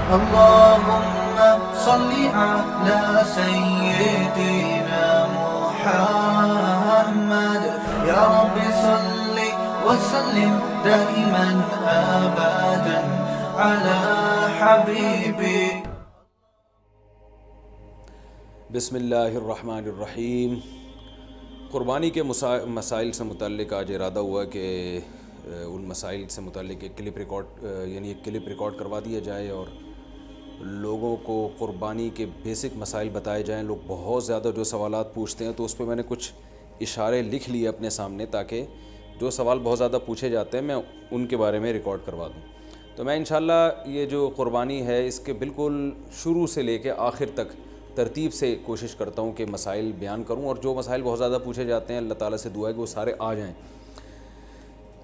اللهم صل على سيدنا محمد يا رب صل وسلم دائما أبدا على حبيبي. بسم اللہ الرحمن الرحیم. قربانی کے مسائل سے متعلق آج ارادہ ہوا کہ ان مسائل سے متعلق ایک کلپ ریکارڈ کروا دیا جائے اور لوگوں کو قربانی کے بیسک مسائل بتائے جائیں. لوگ بہت زیادہ جو سوالات پوچھتے ہیں تو اس پہ میں نے کچھ اشارے لکھ لیے اپنے سامنے تاکہ جو سوال بہت زیادہ پوچھے جاتے ہیں میں ان کے بارے میں ریکارڈ کروا دوں. تو میں انشاءاللہ یہ جو قربانی ہے اس کے بالکل شروع سے لے کے آخر تک ترتیب سے کوشش کرتا ہوں کہ مسائل بیان کروں اور جو مسائل بہت زیادہ پوچھے جاتے ہیں اللہ تعالیٰ سے دعا ہے کہ وہ سارے آ جائیں.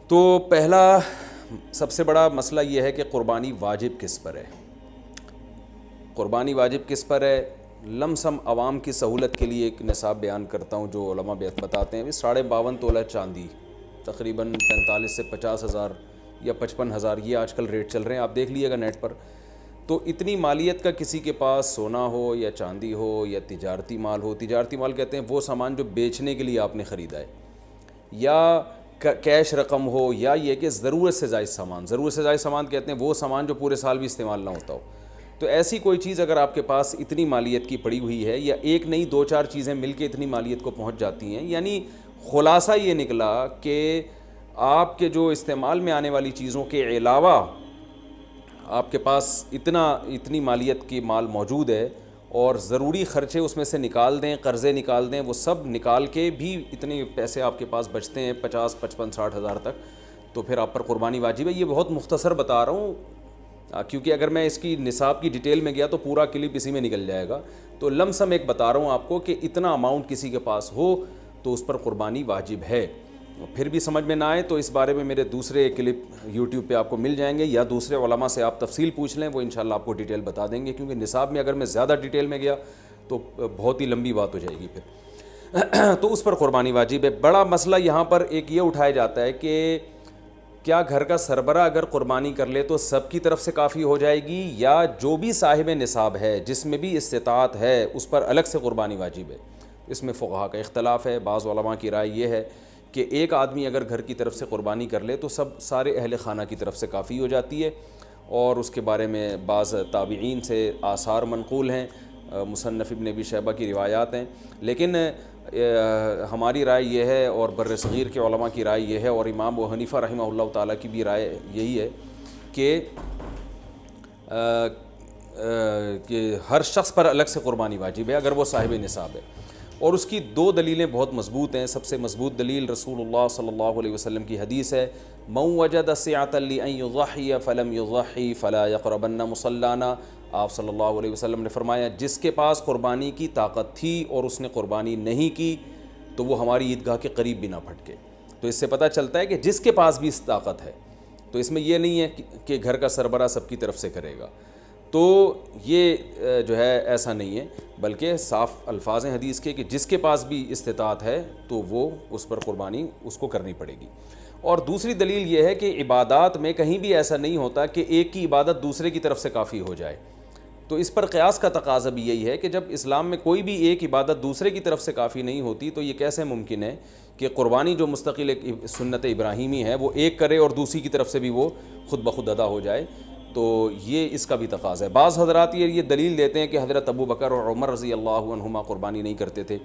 تو پہلا سب سے بڑا مسئلہ یہ ہے کہ قربانی واجب کس پر ہے. قربانی واجب کس پر ہے. لم سم عوام کی سہولت کے لیے ایک نصاب بیان کرتا ہوں جو علماء بتاتے ہیں. 52.5 تولہ چاندی تقریباً 45 سے 50 ہزار یا 55 ہزار یہ آج کل ریٹ چل رہے ہیں, آپ دیکھ لیجیے گا نیٹ پر. تو اتنی مالیت کا کسی کے پاس سونا ہو یا چاندی ہو یا تجارتی مال ہو. تجارتی مال کہتے ہیں وہ سامان جو بیچنے کے لیے آپ نے خریدا ہے, یا کیش رقم ہو, یا یہ کہ ضرورت سے زائد سامان. ضرورت سے زائد سامان کہتے ہیں وہ سامان جو پورے سال بھی استعمال نہ ہوتا ہو. تو ایسی کوئی چیز اگر آپ کے پاس اتنی مالیت کی پڑی ہوئی ہے, یا ایک نہیں 2-4 چیزیں مل کے اتنی مالیت کو پہنچ جاتی ہیں, یعنی خلاصہ یہ نکلا کہ آپ کے جو استعمال میں آنے والی چیزوں کے علاوہ آپ کے پاس اتنی مالیت کی مال موجود ہے اور ضروری خرچے اس میں سے نکال دیں, قرضے نکال دیں, وہ سب نکال کے بھی اتنے پیسے آپ کے پاس بچتے ہیں 50, 55, 60 ہزار تک, تو پھر آپ پر قربانی واجب ہے. یہ بہت مختصر بتا رہا ہوں کیونکہ اگر میں اس کی نصاب کی ڈیٹیل میں گیا تو پورا کلپ اسی میں نکل جائے گا. تو لم سم ایک بتا رہا ہوں آپ کو کہ اتنا اماؤنٹ کسی کے پاس ہو تو اس پر قربانی واجب ہے. پھر بھی سمجھ میں نہ آئے تو اس بارے میں میرے دوسرے کلپ یوٹیوب پہ آپ کو مل جائیں گے, یا دوسرے علماء سے آپ تفصیل پوچھ لیں, وہ انشاءاللہ آپ کو ڈیٹیل بتا دیں گے. کیونکہ نصاب میں اگر میں زیادہ ڈیٹیل میں گیا تو بہت ہی لمبی بات ہو جائے گی پھر. تو اس پر قربانی واجب ہے. بڑا مسئلہ یہاں پر ایک یہ اٹھایا جاتا ہے کہ کیا گھر کا سربراہ اگر قربانی کر لے تو سب کی طرف سے کافی ہو جائے گی, یا جو بھی صاحب نصاب ہے جس میں بھی استطاعت ہے اس پر الگ سے قربانی واجب ہے. اس میں فقہا کا اختلاف ہے. بعض علماء کی رائے یہ ہے کہ ایک آدمی اگر گھر کی طرف سے قربانی کر لے تو سارے اہل خانہ کی طرف سے کافی ہو جاتی ہے, اور اس کے بارے میں بعض تابعین سے آثار منقول ہیں, مصنف ابن ابی شیبہ کی روایات ہیں. لیکن ہماری رائے یہ ہے اور بر صغیر کے علماء کی رائے یہ ہے, اور امام ابو حنیفہ رحمہ اللہ تعالیٰ کی بھی رائے یہی ہے کہ ہر شخص پر الگ سے قربانی واجب ہے اگر وہ صاحب نصاب ہے. اور اس کی 2 دلیلیں بہت مضبوط ہیں. سب سے مضبوط دلیل رسول اللہ صلی اللہ علیہ وسلم کی حدیث ہے, من وجد سعة لأن يضحي فلم يضحي فلا يقربن مصلانا. آپ صلی اللہ علیہ وسلم نے فرمایا جس کے پاس قربانی کی طاقت تھی اور اس نے قربانی نہیں کی تو وہ ہماری عیدگاہ کے قریب بھی نہ پھٹکے. تو اس سے پتہ چلتا ہے کہ جس کے پاس بھی اس طاقت ہے, تو اس میں یہ نہیں ہے کہ گھر کا سربراہ سب کی طرف سے کرے گا. تو یہ جو ہے ایسا نہیں ہے, بلکہ صاف الفاظ ہیں حدیث کے کہ جس کے پاس بھی استطاعت ہے تو وہ اس پر قربانی اس کو کرنی پڑے گی. اور دوسری دلیل یہ ہے کہ عبادات میں کہیں بھی ایسا نہیں ہوتا کہ ایک کی عبادت دوسرے کی طرف سے کافی ہو جائے. تو اس پر قیاس کا تقاضا بھی یہی ہے کہ جب اسلام میں کوئی بھی ایک عبادت دوسرے کی طرف سے کافی نہیں ہوتی تو یہ کیسے ممکن ہے کہ قربانی جو مستقل ایک سنت ابراہیمی ہے وہ ایک کرے اور دوسری کی طرف سے بھی وہ خود بخود ادا ہو جائے. تو یہ اس کا بھی تقاضا ہے. بعض حضرات یہ دلیل دیتے ہیں کہ حضرت ابو بکر اور عمر رضی اللہ عنہما قربانی نہیں کرتے تھے.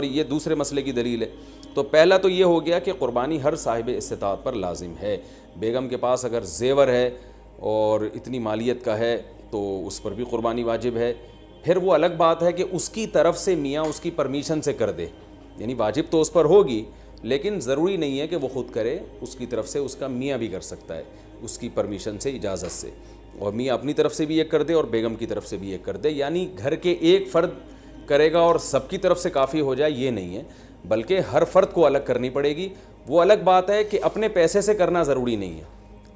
یہ دوسرے مسئلے کی دلیل ہے. تو پہلا تو یہ ہو گیا کہ قربانی ہر صاحب استطاعت پر لازم ہے. بیگم کے پاس اگر زیور ہے اور اتنی مالیت کا ہے تو اس پر بھی قربانی واجب ہے. پھر وہ الگ بات ہے کہ اس کی طرف سے میاں اس کی پرمیشن سے کر دے, یعنی واجب تو اس پر ہوگی لیکن ضروری نہیں ہے کہ وہ خود کرے, اس کی طرف سے اس کا میاں بھی کر سکتا ہے اس کی پرمیشن سے, اجازت سے, اور میاں اپنی طرف سے بھی ایک کر دے اور بیگم کی طرف سے بھی ایک کر دے. یعنی گھر کے ایک فرد کرے گا اور سب کی طرف سے کافی ہو جائے یہ نہیں ہے, بلکہ ہر فرد کو الگ کرنی پڑے گی. وہ الگ بات ہے کہ اپنے پیسے سے کرنا ضروری نہیں ہے,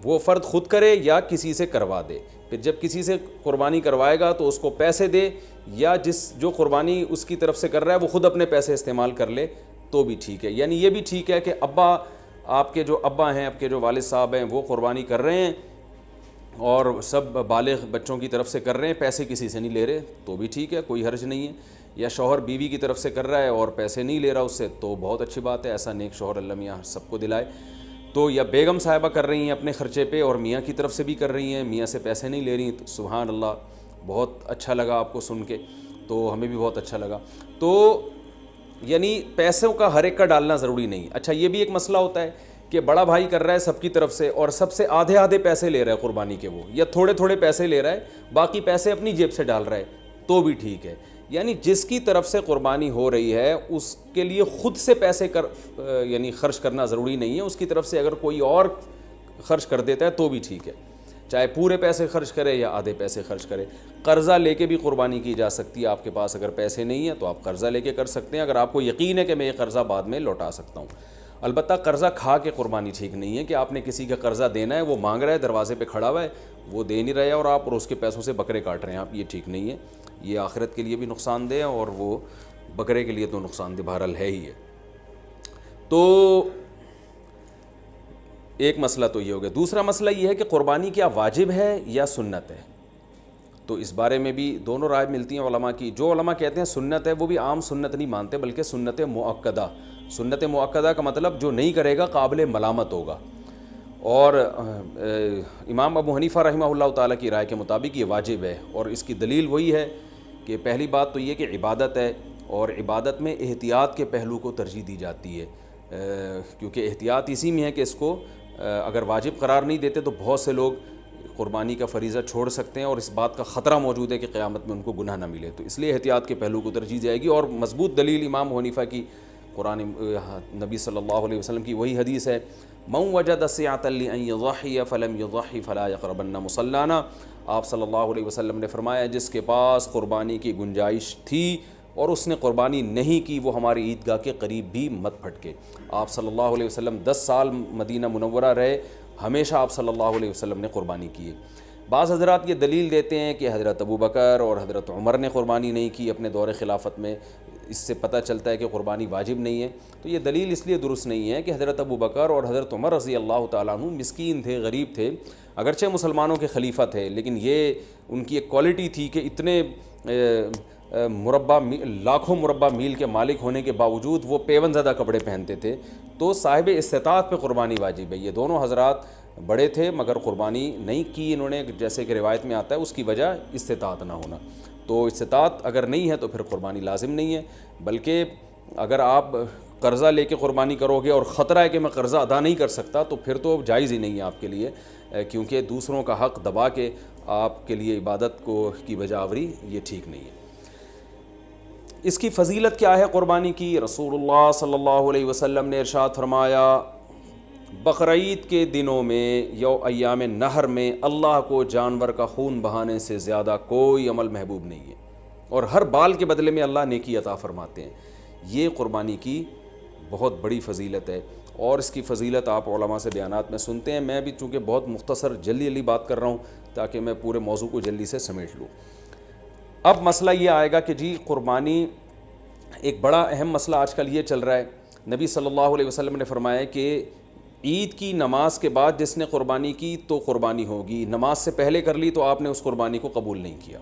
وہ فرد خود کرے یا کسی سے کروا دے. پھر جب کسی سے قربانی کروائے گا تو اس کو پیسے دے, یا جو قربانی اس کی طرف سے کر رہا ہے وہ خود اپنے پیسے استعمال کر لے تو بھی ٹھیک ہے. یعنی یہ بھی ٹھیک ہے کہ آپ کے جو ابا ہیں, آپ کے جو والد صاحب ہیں وہ قربانی کر رہے ہیں اور سب بالغ بچوں کی طرف سے کر رہے ہیں, پیسے کسی سے نہیں لے رہے تو بھی ٹھیک ہے, کوئی حرج نہیں ہے. یا شوہر بیوی کی طرف سے کر رہا ہے اور پیسے نہیں لے رہا اس سے, تو بہت اچھی بات ہے, ایسا نیک شوہر اللہ میاں سب کو دلائے. تو یا بیگم صاحبہ کر رہی ہیں اپنے خرچے پہ اور میاں کی طرف سے بھی کر رہی ہیں, میاں سے پیسے نہیں لے رہی, تو سبحان اللہ, بہت اچھا لگا آپ کو سن کے, تو ہمیں بھی بہت اچھا لگا. تو یعنی پیسوں کا ہر ایک کا ڈالنا ضروری نہیں. اچھا یہ بھی ایک مسئلہ ہوتا ہے کہ بڑا بھائی کر رہا ہے سب کی طرف سے اور سب سے آدھے آدھے پیسے لے رہا ہے قربانی کے, وہ یا تھوڑے تھوڑے پیسے لے رہا ہے, باقی پیسے اپنی جیب سے ڈال رہا ہے, تو بھی ٹھیک ہے. یعنی جس کی طرف سے قربانی ہو رہی ہے اس کے لیے خود سے پیسے یعنی خرچ کرنا ضروری نہیں ہے, اس کی طرف سے اگر کوئی اور خرچ کر دیتا ہے تو بھی ٹھیک ہے, چاہے پورے پیسے خرچ کرے یا آدھے پیسے خرچ کرے. قرضہ لے کے بھی قربانی کی جا سکتی ہے. آپ کے پاس اگر پیسے نہیں ہیں تو آپ قرضہ لے کے کر سکتے ہیں, اگر آپ کو یقین ہے کہ میں یہ قرضہ بعد میں لوٹا سکتا ہوں. البتہ قرضہ کھا کے قربانی ٹھیک نہیں ہے, کہ آپ نے کسی کا قرضہ دینا ہے, وہ مانگ رہا ہے, دروازے پہ کھڑا ہوا ہے, وہ دے نہیں رہے اور آپ اور اس کے پیسوں سے بکرے کاٹ رہے ہیں آپ, یہ ٹھیک نہیں ہے. یہ آخرت کے لیے بھی نقصان دہ ہے اور وہ بکرے کے لیے تو نقصان دہ بہرحال ہے ہی ہے. تو ایک مسئلہ تو یہ ہو گیا. دوسرا مسئلہ یہ ہے کہ قربانی کیا واجب ہے یا سنت ہے. تو اس بارے میں بھی دونوں رائے ملتی ہیں علماء کی. جو علماء کہتے ہیں سنت ہے وہ بھی عام سنت نہیں مانتے, بلکہ سنت مؤکدہ. سنت مؤکدہ کا مطلب جو نہیں کرے گا قابل ملامت ہوگا. اور امام ابو حنیفہ رحمہ اللہ تعالیٰ کی رائے کے مطابق یہ واجب ہے, اور اس کی دلیل وہی ہے کہ پہلی بات تو یہ کہ عبادت ہے, اور عبادت میں احتیاط کے پہلو کو ترجیح دی جاتی ہے, کیونکہ احتیاط اسی میں ہے کہ اس کو اگر واجب قرار نہیں دیتے تو بہت سے لوگ قربانی کا فریضہ چھوڑ سکتے ہیں, اور اس بات کا خطرہ موجود ہے کہ قیامت میں ان کو گناہ نہ ملے. تو اس لیے احتیاط کے پہلو کو ترجیح جائے گی. اور مضبوط دلیل امام ابو حنیفہ کی قرآن نبی صلی اللہ علیہ وسلم کی وہی حدیث ہے, من وجد سعة لأن يضحي فلم يضحي فلا يقربن مصلانا. آپ صلی اللہ علیہ وسلم نے فرمایا جس کے پاس قربانی کی گنجائش تھی اور اس نے قربانی نہیں کی وہ ہماری عیدگاہ کے قریب بھی مت پھٹکے. آپ صلی اللہ علیہ وسلم 10 سال مدینہ منورہ رہے, ہمیشہ آپ صلی اللہ علیہ وسلم نے قربانی کی ہے. بعض حضرات یہ دلیل دیتے ہیں کہ حضرت ابو بکر اور حضرت عمر نے قربانی نہیں کی اپنے دور خلافت میں, اس سے پتہ چلتا ہے کہ قربانی واجب نہیں ہے. تو یہ دلیل اس لیے درست نہیں ہے کہ حضرت ابو بکر اور حضرت عمر رضی اللہ تعالیٰ عنہ مسکین تھے, غریب تھے, اگرچہ مسلمانوں کے خلیفہ تھے, لیکن یہ ان کی ایک کوالٹی تھی کہ اتنے لاکھوں مربع میل کے مالک ہونے کے باوجود وہ پیون زدہ کپڑے پہنتے تھے. تو صاحب استطاعت پہ قربانی واجب ہے. یہ دونوں حضرات بڑے تھے مگر قربانی نہیں کی انہوں نے, جیسے کہ روایت میں آتا ہے اس کی وجہ استطاعت نہ ہونا. تو استطاعت اگر نہیں ہے تو پھر قربانی لازم نہیں ہے, بلکہ اگر آپ قرضہ لے کے قربانی کرو گے اور خطرہ ہے کہ میں قرضہ ادا نہیں کر سکتا تو پھر تو جائز ہی نہیں ہے آپ کے لیے, کیونکہ دوسروں کا حق دبا کے آپ کے لیے عبادت کی بجا آوری یہ ٹھیک نہیں ہے. اس کی فضیلت کیا ہے قربانی کی؟ رسول اللہ صلی اللہ علیہ وسلم نے ارشاد فرمایا بقرعید کے دنوں میں یا ایام نحر میں اللہ کو جانور کا خون بہانے سے زیادہ کوئی عمل محبوب نہیں ہے, اور ہر بال کے بدلے میں اللہ نیکی عطا فرماتے ہیں. یہ قربانی کی بہت بڑی فضیلت ہے, اور اس کی فضیلت آپ علماء سے بیانات میں سنتے ہیں. میں بھی چونکہ بہت مختصر جلدی بات کر رہا ہوں تاکہ میں پورے موضوع کو جلدی سے سمیٹ لوں. اب مسئلہ یہ آئے گا کہ جی قربانی ایک بڑا اہم مسئلہ آج کل یہ چل رہا ہے. نبی صلی اللہ علیہ وسلم نے فرمایا کہ عید کی نماز کے بعد جس نے قربانی کی تو قربانی ہوگی, نماز سے پہلے کر لی تو آپ نے اس قربانی کو قبول نہیں کیا.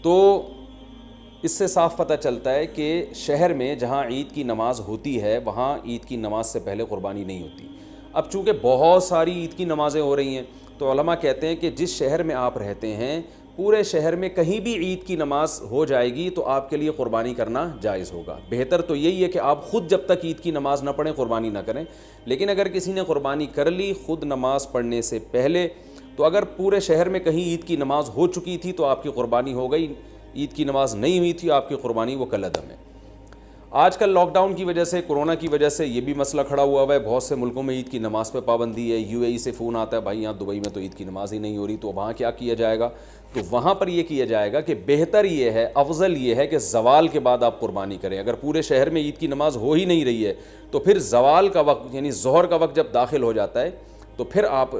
تو اس سے صاف پتہ چلتا ہے کہ شہر میں جہاں عید کی نماز ہوتی ہے وہاں عید کی نماز سے پہلے قربانی نہیں ہوتی. اب چونکہ بہت ساری عید کی نمازیں ہو رہی ہیں تو علماء کہتے ہیں کہ جس شہر میں آپ رہتے ہیں پورے شہر میں کہیں بھی عید کی نماز ہو جائے گی تو آپ کے لیے قربانی کرنا جائز ہوگا. بہتر تو یہی ہے کہ آپ خود جب تک عید کی نماز نہ پڑھیں قربانی نہ کریں, لیکن اگر کسی نے قربانی کر لی خود نماز پڑھنے سے پہلے تو اگر پورے شہر میں کہیں عید کی نماز ہو چکی تھی تو آپ کی قربانی ہو گئی, عید کی نماز نہیں ہوئی تھی آپ کی قربانی وہ کالعدم ہے. آج کل لاک ڈاؤن کی وجہ سے, کورونا کی وجہ سے یہ بھی مسئلہ کھڑا ہوا ہے, بہت سے ملکوں میں عید کی نماز پہ پابندی ہے. UAE سے فون آتا ہے بھائی یہاں دبئی میں تو عید کی نماز ہی نہیں ہو رہی, تو وہاں کیا کیا جائے گا؟ تو وہاں پر یہ کیا جائے گا کہ بہتر یہ ہے, افضل یہ ہے کہ زوال کے بعد آپ قربانی کریں. اگر پورے شہر میں عید کی نماز ہو ہی نہیں رہی ہے تو پھر زوال کا وقت یعنی ظہر کا وقت جب داخل ہو جاتا ہے تو پھر آپ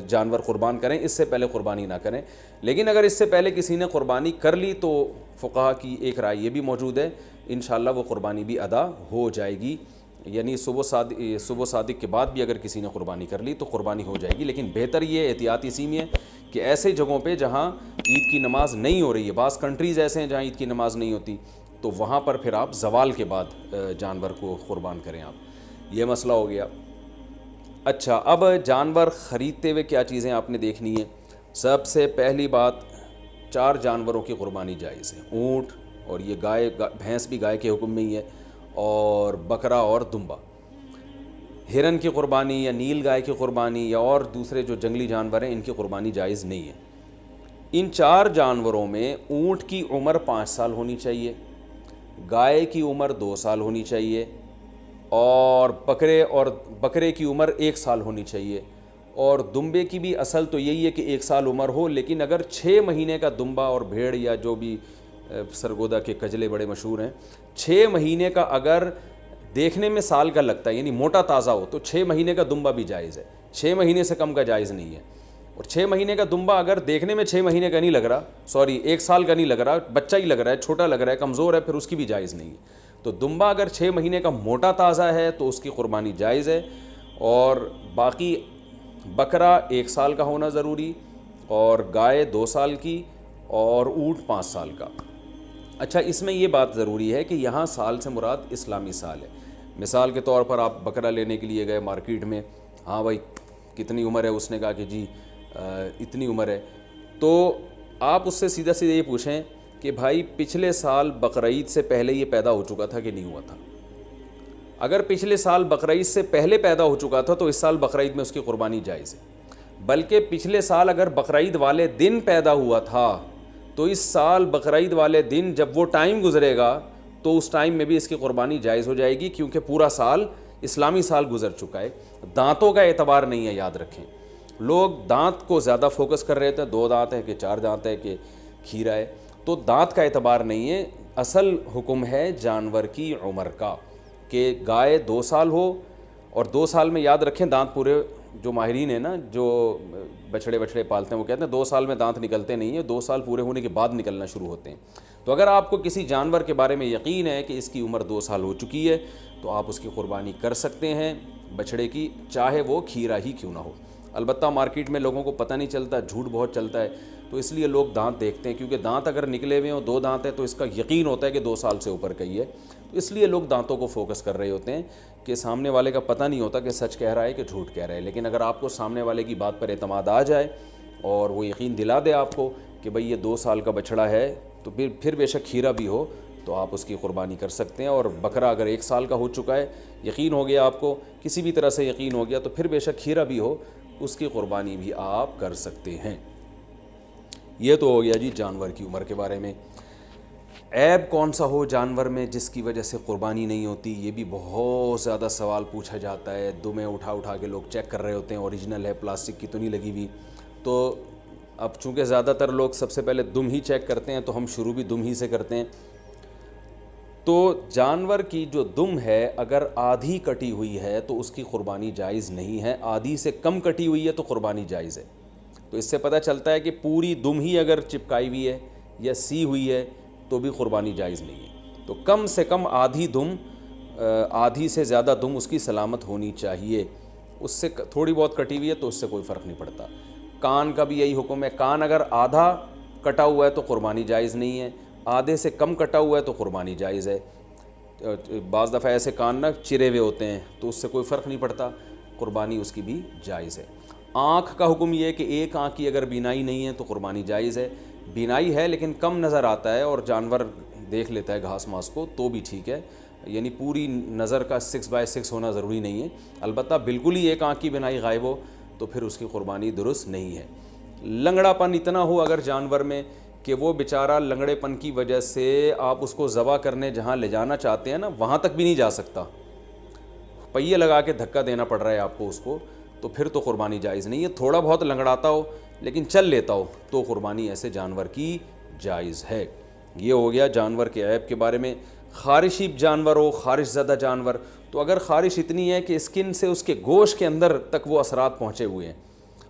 جانور قربان کریں, اس سے پہلے قربانی نہ کریں. لیکن اگر اس سے پہلے کسی نے قربانی کر لی تو فقہا کی ایک رائے یہ بھی موجود ہے, انشاءاللہ وہ قربانی بھی ادا ہو جائے گی یعنی صبح صادق کے بعد بھی اگر کسی نے قربانی کر لی تو قربانی ہو جائے گی، لیکن بہتر یہ احتیاط اسی میں ہے کہ ایسے جگہوں پہ جہاں عید کی نماز نہیں ہو رہی ہے، بعض کنٹریز ایسے ہیں جہاں عید کی نماز نہیں ہوتی، تو وہاں پر پھر آپ زوال کے بعد جانور کو قربان کریں آپ. یہ مسئلہ ہو گیا. اچھا، اب جانور خریدتے ہوئے کیا چیزیں آپ نے دیکھنی ہیں. سب سے پہلی بات، 4 جانوروں کی قربانی جائز ہے. اونٹ، اور یہ گائے، بھینس بھی گائے کے حکم میں ہی ہے، اور بکرا اور دمبا. ہرن کی قربانی یا نیل گائے کی قربانی یا اور دوسرے جو جنگلی جانور ہیں ان کی قربانی جائز نہیں ہے. ان 4 جانوروں میں اونٹ کی عمر 5 سال ہونی چاہیے، گائے کی عمر 2 سال ہونی چاہیے، اور بکرے کی عمر 1 سال ہونی چاہیے، اور دمبے کی بھی اصل تو یہی ہے کہ 1 سال عمر ہو، لیکن اگر 6 مہینے کا دمبا اور بھیڑ یا جو بھی سرگودا کے کجلے بڑے مشہور ہیں، 6 مہینے کا اگر دیکھنے میں سال کا لگتا ہے یعنی موٹا تازہ ہو تو 6 مہینے کا دمبا بھی جائز ہے. 6 مہینے سے کم کا جائز نہیں ہے. اور 6 مہینے کا دمبا اگر دیکھنے میں 6 مہینے کا نہیں لگ رہا، 1 سال کا نہیں لگ رہا، بچہ ہی لگ رہا ہے، چھوٹا لگ رہا ہے، کمزور ہے، پھر اس کی بھی جائز نہیں ہے. تو دمبا اگر 6 مہینے کا موٹا تازہ ہے تو اس کی قربانی جائز ہے. اور باقی بکرا 1 سال کا ہونا ضروری، اور گائے 2 سال کی، اور اونٹ 5 سال کا. اچھا، اس میں یہ بات ضروری ہے کہ یہاں سال سے مراد اسلامی سال ہے. مثال کے طور پر آپ بکرا لینے کے لیے گئے مارکیٹ میں، ہاں بھائی کتنی عمر ہے، اس نے کہا کہ جی اتنی عمر ہے، تو آپ اس سے سیدھا یہ پوچھیں کہ بھائی پچھلے سال بقرعید سے پہلے یہ پیدا ہو چکا تھا کہ نہیں ہوا تھا. اگر پچھلے سال بقرعید سے پہلے پیدا ہو چکا تھا تو اس سال بقرعید میں اس کی قربانی جائز ہے. بلکہ پچھلے سال اگر بقرعید والے دن پیدا ہوا تھا تو اس سال بقرعید والے دن جب وہ ٹائم گزرے گا تو اس ٹائم میں بھی اس کی قربانی جائز ہو جائے گی، کیونکہ پورا سال اسلامی سال گزر چکا ہے. دانتوں کا اعتبار نہیں ہے، یاد رکھیں. لوگ دانت کو زیادہ فوکس کر رہے تھے، 2 دانت ہے کہ 4 دانت ہے کہ کھیرا ہے، تو دانت کا اعتبار نہیں ہے. اصل حکم ہے جانور کی عمر کا، کہ گائے 2 سال ہو، اور 2 سال میں یاد رکھیں دانت پورے، جو ماہرین ہیں نا جو بچھڑے پالتے ہیں وہ کہتے ہیں 2 سال میں دانت نکلتے نہیں ہیں، 2 سال پورے ہونے کے بعد نکلنا شروع ہوتے ہیں. تو اگر آپ کو کسی جانور کے بارے میں یقین ہے کہ اس کی عمر 2 سال ہو چکی ہے تو آپ اس کی قربانی کر سکتے ہیں بچھڑے کی، چاہے وہ کھیرا ہی کیوں نہ ہو. البتہ مارکیٹ میں لوگوں کو پتہ نہیں چلتا، جھوٹ بہت چلتا ہے، تو اس لیے لوگ دانت دیکھتے ہیں، کیونکہ دانت اگر نکلے ہوئے ہوں 2 دانت ہیں تو اس کا یقین ہوتا ہے کہ 2 سال سے اوپر کا ہی ہے. تو اس لیے لوگ دانتوں کو فوکس کر رہے ہوتے ہیں کہ سامنے والے کا پتہ نہیں ہوتا کہ سچ کہہ رہا ہے کہ جھوٹ کہہ رہا ہے. لیکن اگر آپ کو سامنے والے کی بات پر اعتماد آ جائے اور وہ یقین دلا دے آپ کو کہ بھئی یہ 2 سال کا بچڑا ہے، تو پھر بے شک کھیرا بھی ہو تو آپ اس کی قربانی کر سکتے ہیں. اور بکرا اگر 1 سال کا ہو چکا ہے، یقین ہو گیا آپ کو، کسی بھی طرح سے یقین ہو گیا، تو پھر بے شک کھیرا بھی ہو اس کی قربانی بھی آپ کر سکتے ہیں. یہ تو ہو گیا جی جانور کی عمر کے بارے میں. عیب کون سا ہو جانور میں جس کی وجہ سے قربانی نہیں ہوتی، یہ بھی بہت زیادہ سوال پوچھا جاتا ہے. دمیں اٹھا کے لوگ چیک کر رہے ہوتے ہیں، اوریجنل ہے، پلاسٹک کی تو نہیں لگی ہوئی. تو اب چونکہ زیادہ تر لوگ سب سے پہلے دم ہی چیک کرتے ہیں تو ہم شروع بھی دم ہی سے کرتے ہیں. تو جانور کی جو دم ہے اگر آدھی کٹی ہوئی ہے تو اس کی قربانی جائز نہیں ہے، آدھی سے کم کٹی ہوئی ہے تو قربانی جائز ہے. تو اس سے پتہ چلتا ہے کہ پوری دم ہی اگر چپکائی ہوئی ہے یا سی ہوئی ہے تو بھی قربانی جائز نہیں ہے. تو کم سے کم آدھی دم، آدھی سے زیادہ دم اس کی سلامت ہونی چاہیے. اس سے تھوڑی بہت کٹی ہوئی ہے تو اس سے کوئی فرق نہیں پڑتا. کان کا بھی یہی حکم ہے، کان اگر آدھا کٹا ہوا ہے تو قربانی جائز نہیں ہے، آدھے سے کم کٹا ہوا ہے تو قربانی جائز ہے. بعض دفعہ ایسے کان نہ چرے ہوئے ہوتے ہیں تو اس سے کوئی فرق نہیں پڑتا، قربانی اس کی بھی جائز ہے. آنکھ کا حکم یہ ہے کہ ایک آنکھ کی اگر بینائی نہیں ہے تو قربانی جائز ہے. بینائی ہے لیکن کم نظر آتا ہے اور جانور دیکھ لیتا ہے گھاس ماس کو تو بھی ٹھیک ہے، یعنی پوری نظر کا 6/6 ہونا ضروری نہیں ہے. البتہ بالکل ہی ایک آنکھ کی بینائی غائب ہو تو پھر اس کی قربانی درست نہیں ہے. لنگڑا پن اتنا ہو اگر جانور میں کہ وہ بیچارہ لنگڑے پن کی وجہ سے آپ اس کو ذبح کرنے جہاں لے جانا چاہتے ہیں نا وہاں تک بھی نہیں جا سکتا، پہیے لگا کے دھکا دینا پڑ رہا ہے آپ کو اس کو، تو پھر تو قربانی جائز نہیں ہے. تھوڑا بہت لنگڑاتا ہو لیکن چل لیتا ہو تو قربانی ایسے جانور کی جائز ہے. یہ ہو گیا جانور کے عیب کے بارے میں. خارشی جانور ہو، خارش زدہ جانور، تو اگر خارش اتنی ہے کہ اسکن سے اس کے گوشت کے اندر تک وہ اثرات پہنچے ہوئے ہیں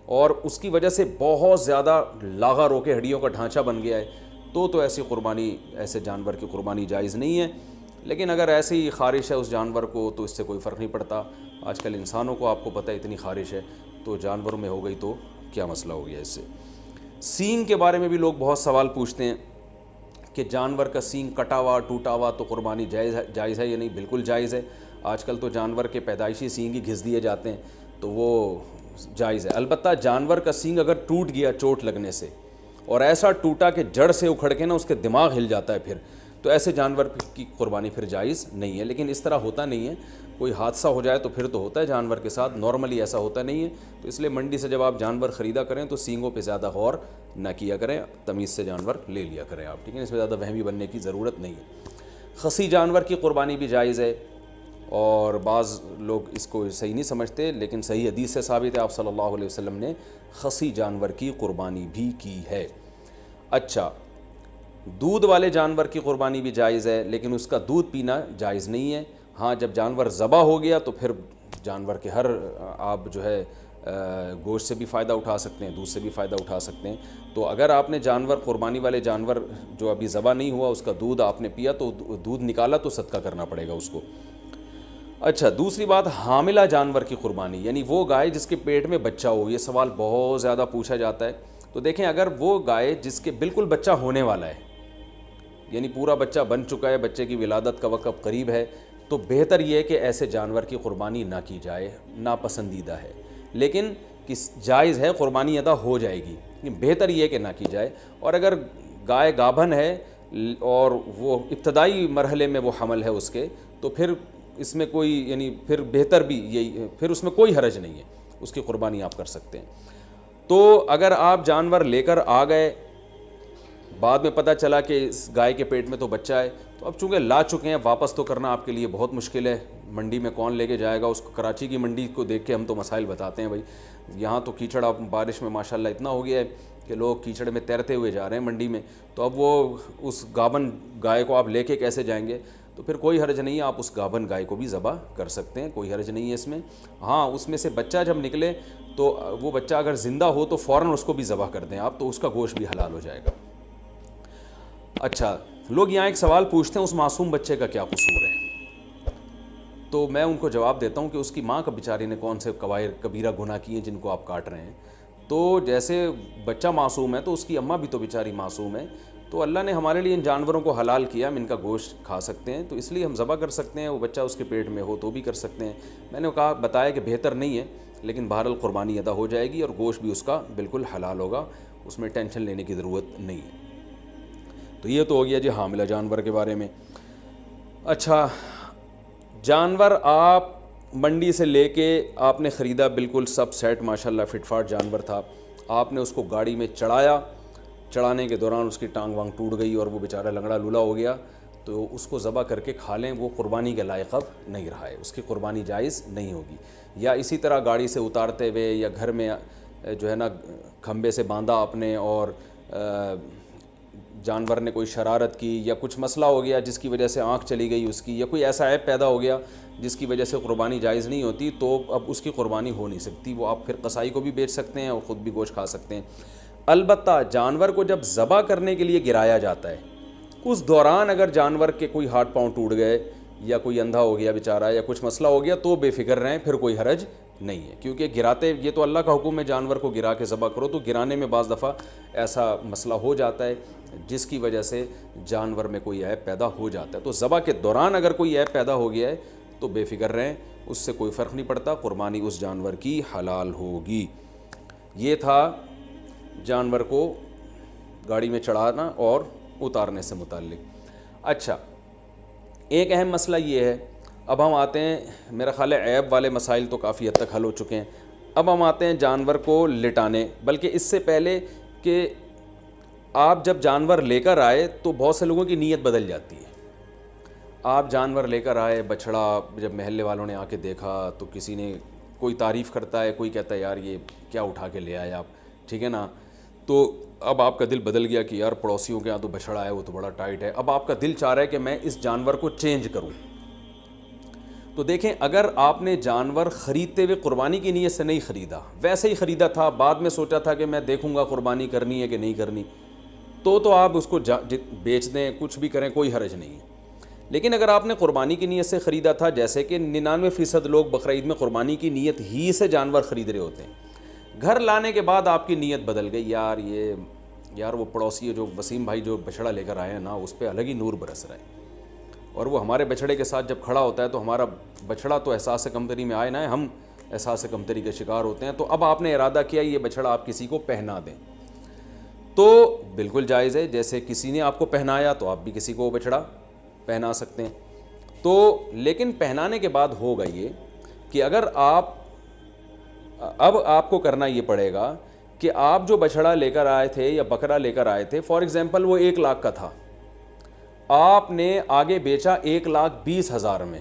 اور اس کی وجہ سے بہت زیادہ لاغر ہو کے ہڈیوں کا ڈھانچہ بن گیا ہے تو ایسی قربانی، ایسے جانور کی قربانی جائز نہیں ہے. لیکن اگر ایسے ہی خارش ہے اس جانور کو تو اس سے کوئی فرق نہیں پڑتا. آج کل انسانوں کو آپ کو پتہ ہے اتنی خارش ہے, تو جانوروں میں ہو گئی تو کیا مسئلہ ہو گیا اس سے. سینگ کے بارے میں بھی لوگ بہت سوال پوچھتے ہیں کہ جانور کا سینگ کٹا ہوا ٹوٹا ہوا تو قربانی جائز ہے یا نہیں. بالکل جائز ہے. آج کل تو جانور کے پیدائشی سینگ ہی گھس دیے جاتے ہیں تو وہ جائز ہے. البتہ جانور کا سینگ اگر ٹوٹ گیا چوٹ لگنے سے, اور ایسا ٹوٹا کہ جڑ سے اکھڑ کے نا اس کے دماغ ہل جاتا ہے, پھر تو ایسے جانور کی قربانی پھر جائز نہیں ہے. لیکن اس طرح ہوتا نہیں ہے, کوئی حادثہ ہو جائے تو پھر تو ہوتا ہے جانور کے ساتھ, نارملی ایسا ہوتا نہیں ہے. تو اس لیے منڈی سے جب آپ جانور خریدا کریں تو سینگوں پہ زیادہ غور نہ کیا کریں, تمیز سے جانور لے لیا کریں آپ, ٹھیک ہے. اس میں زیادہ وہمی بننے کی ضرورت نہیں ہے. خصی جانور کی قربانی بھی جائز ہے, اور بعض لوگ اس کو صحیح نہیں سمجھتے, لیکن صحیح حدیث سے ثابت ہے آپ صلی اللہ علیہ وسلم نے خصی جانور کی قربانی بھی کی ہے. اچھا, دودھ والے جانور کی قربانی بھی جائز ہے, لیکن اس کا دودھ پینا جائز نہیں ہے. ہاں, جب جانور ذبح ہو گیا تو پھر جانور کے ہر آپ جو ہے گوشت سے بھی فائدہ اٹھا سکتے ہیں, دودھ سے بھی فائدہ اٹھا سکتے ہیں. تو اگر آپ نے جانور قربانی والے جانور جو ابھی ذبح نہیں ہوا اس کا دودھ آپ نے پیا تو دودھ نکالا تو صدقہ کرنا پڑے گا اس کو. اچھا, دوسری بات حاملہ جانور کی قربانی, یعنی وہ گائے جس کے پیٹ میں بچہ ہو. یہ سوال بہت زیادہ پوچھا جاتا ہے. تو دیکھیں, اگر وہ گائے جس کے بالکل بچہ ہونے والا ہے, یعنی پورا بچہ بن چکا ہے, بچے کی ولادت کا وقت قریب ہے, تو بہتر یہ ہے کہ ایسے جانور کی قربانی نہ کی جائے, ناپسندیدہ ہے. لیکن جائز ہے, قربانی ادا ہو جائے گی, بہتر یہ ہے کہ نہ کی جائے. اور اگر گائے گابھن ہے اور وہ ابتدائی مرحلے میں وہ حمل ہے اس کے, تو پھر اس میں کوئی یعنی پھر بہتر بھی یہی, پھر اس میں کوئی حرج نہیں ہے, اس کی قربانی آپ کر سکتے ہیں. تو اگر آپ جانور لے کر آ گئے, بعد میں پتہ چلا کہ اس گائے کے پیٹ میں تو بچہ ہے, تو اب چونکہ لا چکے ہیں, واپس تو کرنا آپ کے لیے بہت مشکل ہے. منڈی میں کون لے کے جائے گا اس کو؟ کراچی کی منڈی کو دیکھ کے ہم تو مسائل بتاتے ہیں بھائی. یہاں تو کیچڑ اب بارش میں ماشاءاللہ اتنا ہو گیا ہے کہ لوگ کیچڑ میں تیرتے ہوئے جا رہے ہیں منڈی میں. تو اب وہ اس گابن گائے کو آپ لے کے کیسے جائیں گے؟ تو پھر کوئی حرج نہیں ہے, آپ اس گابن گائے کو بھی ذبح کر سکتے ہیں, کوئی حرج نہیں ہے اس میں. ہاں, اس میں سے بچہ جب نکلے تو وہ بچہ اگر زندہ ہو تو فوراً اس کو بھی ذبح کر دیں آپ, تو اس کا گوشت بھی حلال ہو جائے گا. اچھا, لوگ یہاں ایک سوال پوچھتے ہیں اس معصوم بچے کا کیا قصور ہے؟ تو میں ان کو جواب دیتا ہوں کہ اس کی ماں کا بیچاری نے کون سے کبیرہ گناہ کیے ہیں جن کو آپ کاٹ رہے ہیں. تو جیسے بچہ معصوم ہے تو اس کی اماں بھی تو بیچاری معصوم ہے. تو اللہ نے ہمارے لیے ان جانوروں کو حلال کیا, ہم ان کا گوشت کھا سکتے ہیں, تو اس لیے ہم ذبح کر سکتے ہیں. وہ بچہ اس کے پیٹ میں ہو تو بھی کر سکتے ہیں. میں نے بتایا کہ بہتر نہیں ہے, لیکن بہرحال قربانی ادا ہو جائے گی اور گوشت بھی اس کا بالکل حلال ہوگا, اس میں ٹینشن لینے کی ضرورت نہیں ہے. تو یہ تو ہو گیا جی حاملہ جانور کے بارے میں. اچھا, جانور آپ منڈی سے لے کے آپ نے خریدا, بالکل سب سیٹ ماشاءاللہ فٹ فاٹ جانور تھا, آپ نے اس کو گاڑی میں چڑھایا, چڑھانے کے دوران اس کی ٹانگ وانگ ٹوٹ گئی اور وہ بیچارہ لنگڑا لولا ہو گیا, تو اس کو ذبح کر کے کھا لیں, وہ قربانی کے لائق اب نہیں رہا ہے, اس کی قربانی جائز نہیں ہوگی. یا اسی طرح گاڑی سے اتارتے ہوئے یا گھر میں جو ہے نا کھمبے سے باندھا آپ نے اور جانور نے کوئی شرارت کی یا کچھ مسئلہ ہو گیا جس کی وجہ سے آنکھ چلی گئی اس کی, یا کوئی ایسا عیب پیدا ہو گیا جس کی وجہ سے قربانی جائز نہیں ہوتی, تو اب اس کی قربانی ہو نہیں سکتی. وہ آپ پھر قصائی کو بھی بیچ سکتے ہیں اور خود بھی گوشت کھا سکتے ہیں. البتہ جانور کو جب ذبح کرنے کے لیے گرایا جاتا ہے, اس دوران اگر جانور کے کوئی ہاتھ پاؤں ٹوٹ گئے یا کوئی اندھا ہو گیا بیچارہ یا کچھ مسئلہ ہو گیا تو بے فکر رہیں, پھر کوئی حرج نہیں ہے. کیونکہ گراتے, یہ تو اللہ کا حکم ہے جانور کو گرا کے ذبح کرو, تو گرانے میں بعض دفعہ ایسا مسئلہ ہو جاتا ہے جس کی وجہ سے جانور میں کوئی عیب پیدا ہو جاتا ہے. تو ذبح کے دوران اگر کوئی عیب پیدا ہو گیا ہے تو بے فکر رہیں, اس سے کوئی فرق نہیں پڑتا, قربانی اس جانور کی حلال ہوگی. یہ تھا جانور کو گاڑی میں چڑھانا اور اتارنے سے متعلق. اچھا, ایک اہم مسئلہ یہ ہے, اب ہم آتے ہیں, میرا خیال ہے عیب والے مسائل تو کافی حد تک حل ہو چکے ہیں. اب ہم آتے ہیں جانور کو لٹانے, بلکہ اس سے پہلے کہ آپ جب جانور لے کر آئے تو بہت سے لوگوں کی نیت بدل جاتی ہے. آپ جانور لے کر آئے, بچھڑا, جب محلے والوں نے آ کے دیکھا تو کسی نے کوئی تعریف کرتا ہے, کوئی کہتا ہے یار یہ کیا اٹھا کے لے آئے آپ, ٹھیک ہے نا. تو اب آپ کا دل بدل گیا کہ یار پڑوسیوں کے یہاں تو بچھڑا ہے, وہ تو بڑا ٹائٹ ہے. اب آپ کا دل چاہ رہا ہے کہ میں اس جانور کو چینج کروں. تو دیکھیں, اگر آپ نے جانور خریدتے ہوئے قربانی کی نیت سے نہیں خریدا, ویسے ہی خریدا تھا, بعد میں سوچا تھا کہ میں دیکھوں گا قربانی کرنی ہے کہ نہیں کرنی, تو آپ اس کو بیچ دیں, کچھ بھی کریں, کوئی حرج نہیں ہے. لیکن اگر آپ نے قربانی کی نیت سے خریدا تھا، جیسے کہ 99% لوگ بقرعید میں قربانی کی نیت ہی سے جانور خرید رہے ہوتے ہیں، گھر لانے کے بعد آپ کی نیت بدل گئی، یار وہ پڑوسی جو وسیم بھائی جو بچھڑا لے کر آئے ہیں نا، اس پہ الگ ہی نور برس رہا ہے، اور وہ ہمارے بچھڑے کے ساتھ جب کھڑا ہوتا ہے تو ہمارا بچھڑا تو احساس کمتری میں آئے نہ ہے، ہم احساس کمتری کے شکار ہوتے ہیں۔ تو اب آپ نے ارادہ کیا یہ بچھڑا آپ کسی کو پہنا دیں، تو بالکل جائز ہے، جیسے کسی نے آپ کو پہنایا تو آپ بھی کسی کو وہ بچھڑا پہنا سکتے ہیں۔ تو لیکن پہنانے کے بعد ہوگا یہ کہ اگر اب آپ کو کرنا یہ پڑے گا کہ آپ جو بچھڑا لے کر آئے تھے یا بکرا لے کر آئے تھے، فار ایگزامپل وہ 1 لاکھ کا تھا، آپ نے آگے بیچا 1,20,000 میں،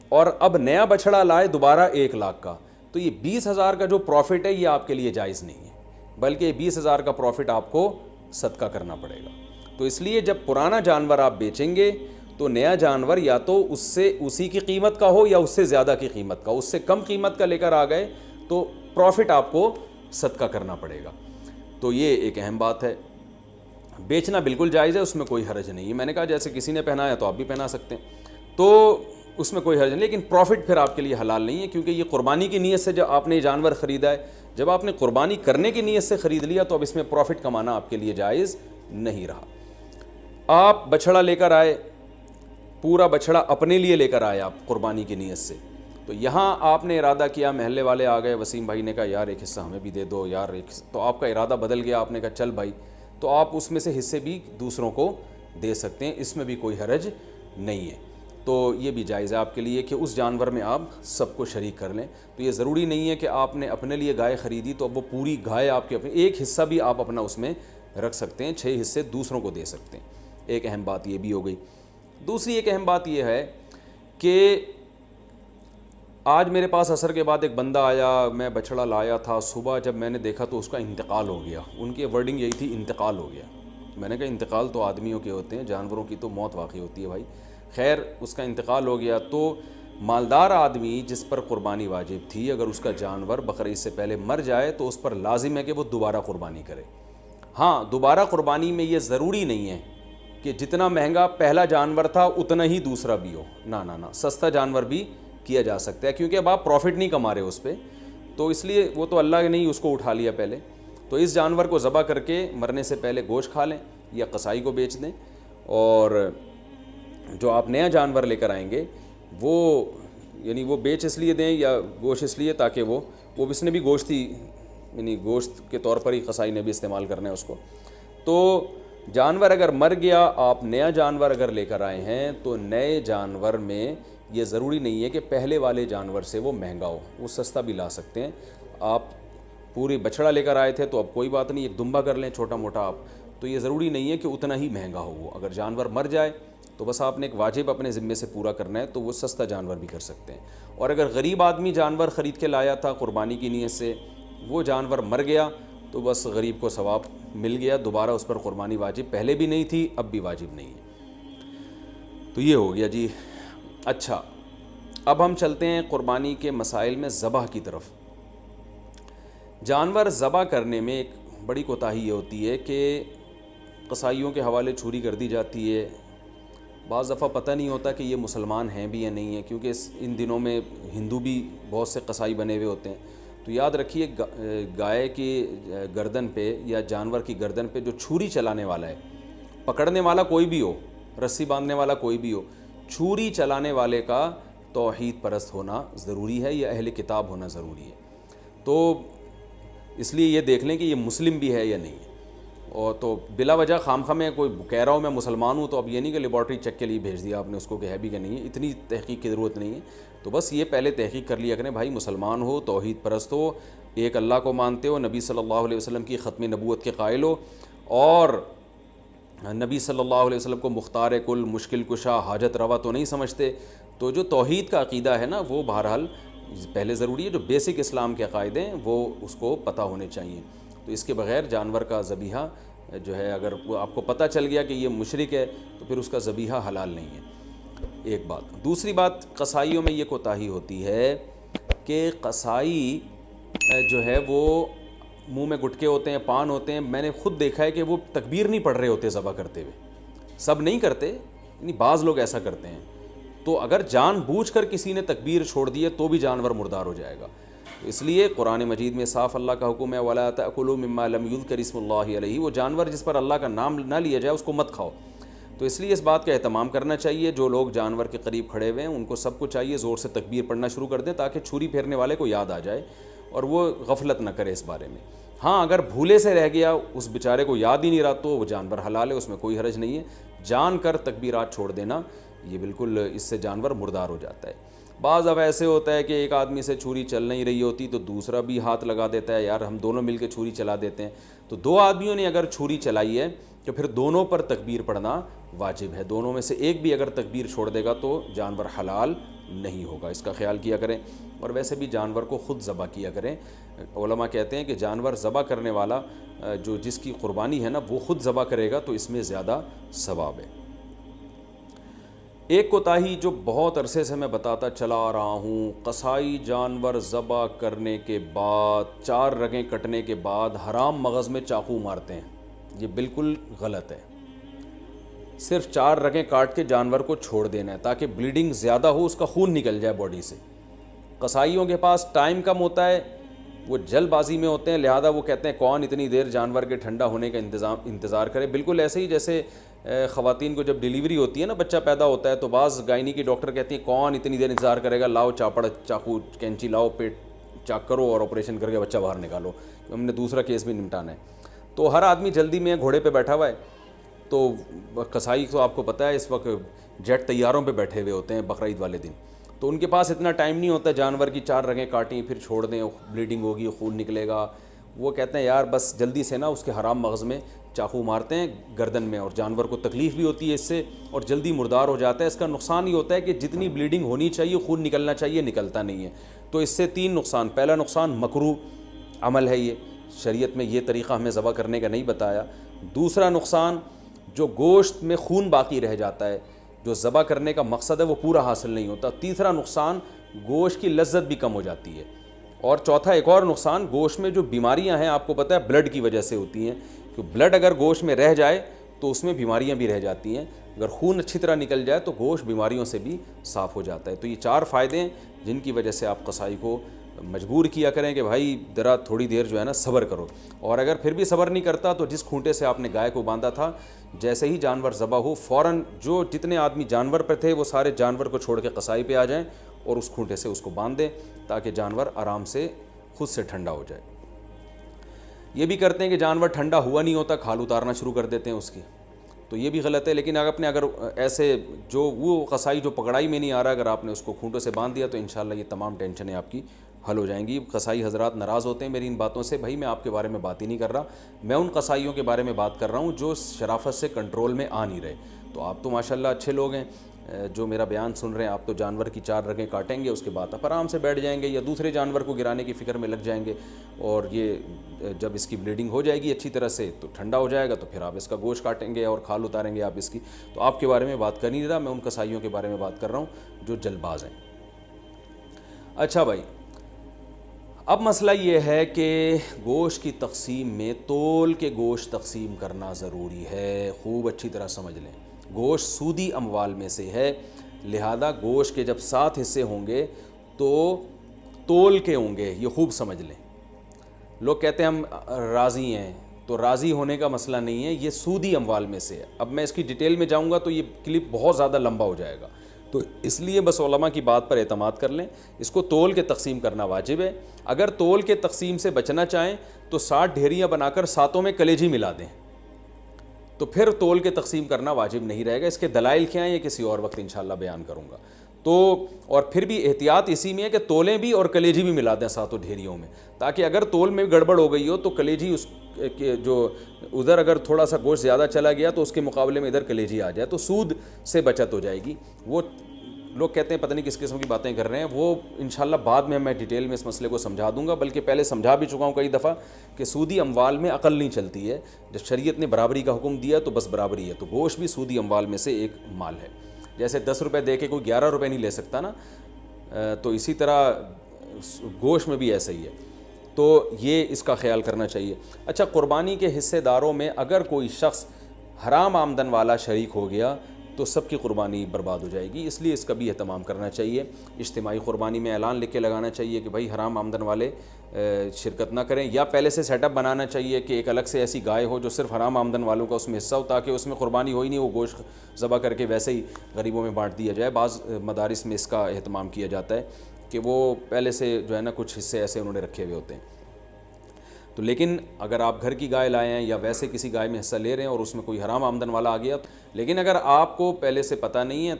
اور اب نیا بچھڑا لائے دوبارہ 1 لاکھ کا، تو یہ 20,000 کا جو پروفٹ ہے یہ آپ کے لیے جائز نہیں ہے، بلکہ 20,000 کا پروفٹ آپ کو صدقہ کرنا پڑے گا۔ تو اس لیے جب پرانا جانور آپ بیچیں گے تو نیا جانور یا تو اسی کی قیمت کا ہو یا اس سے زیادہ کی قیمت کا، اس سے کم قیمت کا لے کر آ گئے تو پروفٹ آپ کو صدقہ کرنا پڑے گا۔ تو یہ ایک اہم بات ہے، بیچنا بالکل جائز ہے، اس میں کوئی حرج نہیں ہے۔ میں نے کہا جیسے کسی نے پہنایا تو آپ بھی پہنا سکتے ہیں، تو اس میں کوئی حرج نہیں، لیکن پروفٹ پھر آپ کے لیے حلال نہیں ہے، کیونکہ یہ قربانی کی نیت سے جب آپ نے یہ جانور خریدا ہے، جب آپ نے قربانی کرنے کی نیت سے خرید لیا تو اب اس میں پروفٹ کمانا آپ کے لیے جائز نہیں رہا۔ آپ بچھڑا لے کر آئے، پورا بچھڑا اپنے لیے لے کر آئے آپ قربانی کی نیت سے، تو یہاں آپ نے ارادہ کیا، محلے والے آ گئے، وسیم بھائی نے کہا یار ایک حصہ ہمیں بھی دے دو یار ایک حصہ، تو آپ کا ارادہ بدل گیا، آپ نے کہا چل بھائی، تو آپ اس میں سے حصے بھی دوسروں کو دے سکتے ہیں، اس میں بھی کوئی حرج نہیں ہے۔ تو یہ بھی جائز ہے آپ کے لیے کہ اس جانور میں آپ سب کو شریک کر لیں۔ تو یہ ضروری نہیں ہے کہ آپ نے اپنے لیے گائے خریدی تو اب وہ پوری گائے آپ کے، اپنے ایک حصہ بھی آپ اپنا اس میں رکھ سکتے ہیں، 6 حصے دوسروں کو دے سکتے ہیں۔ ایک اہم بات یہ بھی ہو گئی۔ دوسری ایک اہم بات یہ ہے کہ آج میرے پاس عصر کے بعد ایک بندہ آیا، میں بچھڑا لایا تھا، صبح جب میں نے دیکھا تو اس کا انتقال ہو گیا۔ ان کی ورڈنگ یہی تھی، انتقال ہو گیا۔ میں نے کہا انتقال تو آدمیوں کے ہوتے ہیں، جانوروں کی تو موت واقع ہوتی ہے بھائی۔ خیر اس کا انتقال ہو گیا، تو مالدار آدمی جس پر قربانی واجب تھی، اگر اس کا جانور بقرعید سے پہلے مر جائے تو اس پر لازم ہے کہ وہ دوبارہ قربانی کرے۔ ہاں، دوبارہ قربانی میں یہ ضروری نہیں ہے کہ جتنا مہنگا پہلا جانور تھا اتنا ہی دوسرا بھی ہو، نہ، سستا جانور بھی کیا جا سکتا ہے، کیونکہ اب آپ پروفٹ نہیں کما رہے اس پہ، تو اس لیے وہ تو اللہ نے ہی اس کو اٹھا لیا پہلے، تو اس جانور کو ذبح کر کے مرنے سے پہلے گوشت کھا لیں یا قصائی کو بیچ دیں، اور جو آپ نیا جانور لے کر آئیں گے وہ بیچ اس لیے دیں یا گوشت اس لیے تاکہ وہ اس نے بھی گوشت ہی گوشت کے طور پر ہی قصائی نے بھی استعمال کرنا ہے اس کو۔ تو جانور اگر مر گیا، آپ نیا جانور اگر لے کر آئے ہیں تو نئے جانور میں یہ ضروری نہیں ہے کہ پہلے والے جانور سے وہ مہنگا ہو، وہ سستا بھی لا سکتے ہیں۔ آپ پوری بچھڑا لے کر آئے تھے تو اب کوئی بات نہیں، ایک دمبا کر لیں چھوٹا موٹا آپ، تو یہ ضروری نہیں ہے کہ اتنا ہی مہنگا ہو وہ۔ اگر جانور مر جائے تو بس آپ نے ایک واجب اپنے ذمے سے پورا کرنا ہے، تو وہ سستا جانور بھی کر سکتے ہیں۔ اور اگر غریب آدمی جانور خرید کے لایا تھا قربانی کی نیت سے، وہ جانور مر گیا تو بس غریب کو ثواب مل گیا، دوبارہ اس پر قربانی واجب پہلے بھی نہیں تھی، اب بھی واجب نہیں ہے۔ تو یہ ہو گیا جی۔ اچھا، اب ہم چلتے ہیں قربانی کے مسائل میں ذبح کی طرف۔ جانور ذبح کرنے میں ایک بڑی کوتاہی یہ ہوتی ہے کہ قصائیوں کے حوالے چھری کر دی جاتی ہے، بعض دفعہ پتہ نہیں ہوتا کہ یہ مسلمان ہیں بھی یا نہیں ہیں، کیونکہ ان دنوں میں ہندو بھی بہت سے قصائی بنے ہوئے ہوتے ہیں۔ تو یاد رکھیے گائے کی گردن پہ یا جانور کی گردن پہ جو چھری چلانے والا ہے، پکڑنے والا کوئی بھی ہو، رسی باندھنے والا کوئی بھی ہو، چھری چلانے والے کا توحید پرست ہونا ضروری ہے یا اہل کتاب ہونا ضروری ہے۔ تو اس لیے یہ دیکھ لیں کہ یہ مسلم بھی ہے یا نہیں ہے، اور تو بلا وجہ خامخواہ میں کوئی کہہ رہا ہوں میں مسلمان ہوں تو اب یہ نہیں کہ لیبارٹری چیک کے لیے بھیج دیا آپ نے اس کو کہ ہے بھی کہ نہیں ہے، اتنی تحقیق کی ضرورت نہیں ہے۔ تو بس یہ پہلے تحقیق کر لیا کریں بھائی، مسلمان ہو، توحید پرست ہو، ایک اللہ کو مانتے ہو، نبی صلی اللہ علیہ وسلم کی ختم نبوت کے قائل ہو، اور نبی صلی اللہ علیہ وسلم کو مختار کل، مشکل کشا، حاجت روا تو نہیں سمجھتے، تو جو توحید کا عقیدہ ہے نا وہ بہرحال پہلے ضروری ہے، جو بیسک اسلام کے عقائدے ہیں وہ اس کو پتہ ہونے چاہیے۔ تو اس کے بغیر جانور کا ذبیحہ جو ہے، اگر آپ کو پتہ چل گیا کہ یہ مشرک ہے تو پھر اس کا ذبیحہ حلال نہیں ہے، ایک بات۔ دوسری بات، قصائیوں میں یہ کوتاہی ہوتی ہے کہ قصائی جو ہے وہ منہ میں گٹکے ہوتے ہیں، پان ہوتے ہیں، میں نے خود دیکھا ہے کہ وہ تکبیر نہیں پڑھ رہے ہوتے ذبح کرتے ہوئے، سب نہیں کرتے، یعنی بعض لوگ ایسا کرتے ہیں، تو اگر جان بوجھ کر کسی نے تکبیر چھوڑ دی ہے تو بھی جانور مردار ہو جائے گا۔ تو اس لیے قرآن مجید میں صاف اللہ کا حکم ہے وَلَا تَأْكُلُوا مِمَّا لَمْ يُذْكَرِ اسْمُ اللَّهِ عَلَيْهِ، وہ جانور جس پر اللہ کا نام نہ لیا جائے اس کو مت کھاؤ۔ تو اس لیے اس بات کا اہتمام کرنا چاہیے، جو لوگ جانور کے قریب کھڑے ہوئے ہیں ان کو سب کو چاہیے زور سے تکبیر پڑھنا شروع کر دیں تاکہ چھری پھیرنے والے کو یاد آ جائے اور وہ غفلت نہ کرے اس بارے میں۔ ہاں اگر بھولے سے رہ گیا، اس بیچارے کو یاد ہی نہیں رہا، تو وہ جانور حلال ہے، اس میں کوئی حرج نہیں ہے۔ جان کر تکبیرات چھوڑ دینا یہ بالکل اس سے جانور مردار ہو جاتا ہے۔ بعض اب ایسے ہوتا ہے کہ ایک آدمی سے چھری چل نہیں رہی ہوتی تو دوسرا بھی ہاتھ لگا دیتا ہے، یار ہم دونوں مل کے چھری چلا دیتے ہیں۔ تو دو آدمیوں نے اگر چھری چلائی ہے تو پھر دونوں پر تکبیر پڑھنا واجب ہے، دونوں میں سے ایک بھی اگر تکبیر چھوڑ دے گا تو جانور حلال نہیں ہوگا، اس کا خیال کیا کریں۔ اور ویسے بھی جانور کو خود ذبح کیا کریں۔ علماء کہتے ہیں کہ جانور ذبح کرنے والا جس کی قربانی ہے نا وہ خود ذبح کرے گا تو اس میں زیادہ ثواب ہے۔ ایک کوتاہی جو بہت عرصے سے میں بتاتا چلا آ رہا ہوں، قصائی جانور ذبح کرنے کے بعد 4 رگیں کٹنے کے بعد حرام مغز میں چاقو مارتے ہیں، یہ بالکل غلط ہے۔ صرف 4 رگیں کاٹ کے جانور کو چھوڑ دینا ہے تاکہ بلیڈنگ زیادہ ہو، اس کا خون نکل جائے باڈی سے۔ قصائیوں کے پاس ٹائم کم ہوتا ہے، وہ جلد بازی میں ہوتے ہیں، لہذا وہ کہتے ہیں کون اتنی دیر جانور کے ٹھنڈا ہونے کا انتظار کرے۔ بالکل ایسے ہی جیسے خواتین کو جب ڈیلیوری ہوتی ہے نا، بچہ پیدا ہوتا ہے تو بعض گائنی کی ڈاکٹر کہتی ہیں کون اتنی دیر انتظار کرے گا، لاؤ چاپڑ چاقو کینچی لاؤ، پیٹ چاک کرو اور آپریشن کر کے بچہ باہر نکالو، ہم نے دوسرا کیس بھی نمٹانا ہے۔ تو ہر آدمی جلدی میں گھوڑے پہ بیٹھا ہوا ہے، تو قصائی تو آپ کو پتہ ہے اس وقت جیٹ طیاروں پہ بیٹھے ہوئے ہوتے ہیں بقرعید والے دن، تو ان کے پاس اتنا ٹائم نہیں ہوتا جانور کی 4 رگیں کاٹیں پھر چھوڑ دیں، بلیڈنگ ہوگی، خون نکلے گا۔ وہ کہتے ہیں یار بس جلدی سے نا اس کے حرام مغز میں چاقو مارتے ہیں گردن میں، اور جانور کو تکلیف بھی ہوتی ہے اس سے اور جلدی مردار ہو جاتا ہے۔ اس کا نقصان یہ ہوتا ہے کہ جتنی بلیڈنگ ہونی چاہیے، خون نکلنا چاہیے، نکلتا نہیں ہے۔ تو اس سے 3 نقصان، پہلا نقصان مکروہ عمل ہے، یہ شریعت میں یہ طریقہ ہمیں ذبح کرنے کا نہیں بتایا۔ دوسرا نقصان جو گوشت میں خون باقی رہ جاتا ہے، جو ذبح کرنے کا مقصد ہے وہ پورا حاصل نہیں ہوتا۔ تیسرا نقصان گوشت کی لذت بھی کم ہو جاتی ہے۔ اور چوتھا ایک اور نقصان، گوشت میں جو بیماریاں ہیں آپ کو پتہ ہے بلڈ کی وجہ سے ہوتی ہیں، کہ بلڈ اگر گوشت میں رہ جائے تو اس میں بیماریاں بھی رہ جاتی ہیں، اگر خون اچھی طرح نکل جائے تو گوشت بیماریوں سے بھی صاف ہو جاتا ہے۔ تو یہ 4 فائدے ہیں جن کی وجہ سے آپ قصائی کو مجبور کیا کریں کہ بھائی ذرا تھوڑی دیر جو ہے نا صبر کرو، اور اگر پھر بھی صبر نہیں کرتا تو جس کھونٹے سے آپ نے گائے کو باندھا تھا، جیسے ہی جانور ذبح ہو فوراً جو جتنے آدمی جانور پہ تھے وہ سارے جانور کو چھوڑ کے قصائی پہ آ جائیں اور اس کھونٹے سے اس کو باندھ دیں تاکہ جانور آرام سے خود سے ٹھنڈا ہو جائے۔ یہ بھی کرتے ہیں کہ جانور ٹھنڈا ہوا نہیں ہوتا کھال اتارنا شروع کر دیتے ہیں اس کی، تو یہ بھی غلط ہے۔ لیکن اگر ایسے جو وہ قصائی جو پکڑائی میں نہیں آ رہا، اگر آپ نے اس کو کھونٹوں سے باندھ دیا تو انشاءاللہ یہ تمام ٹینشنیں آپ کی حل ہو جائیں گی۔ قصائی حضرات ناراض ہوتے ہیں میری ان باتوں سے، بھائی میں آپ کے بارے میں بات ہی نہیں کر رہا، میں ان قصائیوں کے بارے میں بات کر رہا ہوں جو شرافت سے کنٹرول میں آ نہیں رہے۔ تو آپ تو ماشاءاللہ اچھے لوگ ہیں جو میرا بیان سن رہے ہیں، آپ تو جانور کی 4 رگیں کاٹیں گے، اس کے بعد آپ آرام سے بیٹھ جائیں گے یا دوسرے جانور کو گرانے کی فکر میں لگ جائیں گے، اور یہ جب اس کی بلیڈنگ ہو جائے گی اچھی طرح سے تو ٹھنڈا ہو جائے گا تو پھر آپ اس کا گوشت کاٹیں گے اور کھال اتاریں گے آپ اس کی۔ تو آپ کے بارے میں بات کر نہیں رہا، میں ان قصائیوں کے بارے میں بات کر رہا ہوں جو جلد باز ہیں۔ اچھا بھائی، اب مسئلہ یہ ہے کہ گوشت کی تقسیم میں تول کے گوشت تقسیم کرنا ضروری ہے، خوب اچھی طرح سمجھ لیں۔ گوشت سودی اموال میں سے ہے، لہذا گوشت کے جب 7 حصے ہوں گے تو تول کے ہوں گے، یہ خوب سمجھ لیں۔ لوگ کہتے ہیں ہم راضی ہیں، تو راضی ہونے کا مسئلہ نہیں ہے، یہ سودی اموال میں سے ہے۔ اب میں اس کی ڈیٹیل میں جاؤں گا تو یہ کلپ بہت زیادہ لمبا ہو جائے گا، تو اس لیے بس علماء کی بات پر اعتماد کر لیں۔ اس کو تول کے تقسیم کرنا واجب ہے۔ اگر تول کے تقسیم سے بچنا چاہیں تو 60 ڈھیریاں بنا کر 7 میں کلیجی ملا دیں، تو پھر تول کے تقسیم کرنا واجب نہیں رہے گا۔ اس کے دلائل کیا ہیں یہ کسی اور وقت انشاءاللہ بیان کروں گا۔ تو اور پھر بھی احتیاط اسی میں ہے کہ تولیں بھی اور کلیجی بھی ملا دیں 7 ڈھیریوں میں، تاکہ اگر تول میں گڑبڑ ہو گئی ہو تو کلیجی اس کے جو ادھر اگر تھوڑا سا گوشت زیادہ چلا گیا تو اس کے مقابلے میں ادھر کلیجی آ جائے تو سود سے بچت ہو جائے گی۔ وہ لوگ کہتے ہیں پتہ نہیں کس قسم کی باتیں کر رہے ہیں، وہ انشاءاللہ بعد میں ڈیٹیل میں اس مسئلے کو سمجھا دوں گا، بلکہ پہلے سمجھا بھی چکا ہوں کئی دفعہ کہ سودی اموال میں عقل نہیں چلتی ہے۔ جب شریعت نے برابری کا حکم دیا تو بس برابری ہے، تو گوشت بھی سودی اموال میں سے ایک مال ہے۔ جیسے 10 روپے دے کے کوئی 11 روپے نہیں لے سکتا نا، تو اسی طرح گوشت میں بھی ایسا ہی ہے، تو یہ اس کا خیال کرنا چاہیے۔ اچھا، قربانی کے حصے داروں میں اگر کوئی شخص حرام آمدن والا شریک ہو گیا تو سب کی قربانی برباد ہو جائے گی. اس لیے اس کا بھی اہتمام کرنا چاہیے. اجتماعی قربانی میں اعلان لکھ کے لگانا چاہیے کہ بھائی حرام آمدن والے شرکت نہ کریں, یا پہلے سے سیٹ اپ بنانا چاہیے کہ ایک الگ سے ایسی گائے ہو جو صرف حرام آمدن والوں کا اس میں حصہ ہو, تاکہ اس میں قربانی ہو ہی نہیں, وہ گوشت ذبح کر کے ویسے ہی غریبوں میں بانٹ دیا جائے. بعض مدارس میں اس کا اہتمام کیا جاتا ہے کہ وہ پہلے سے جو ہے نا کچھ حصے ایسے انہوں نے رکھے ہوئے ہوتے ہیں. تو لیکن اگر آپ گھر کی گائے لائے ہیں یا ویسے کسی گائے میں حصہ لے رہے ہیں اور اس میں کوئی حرام آمدن والا آ گیا, لیکن اگر آپ کو پہلے سے پتہ نہیں ہے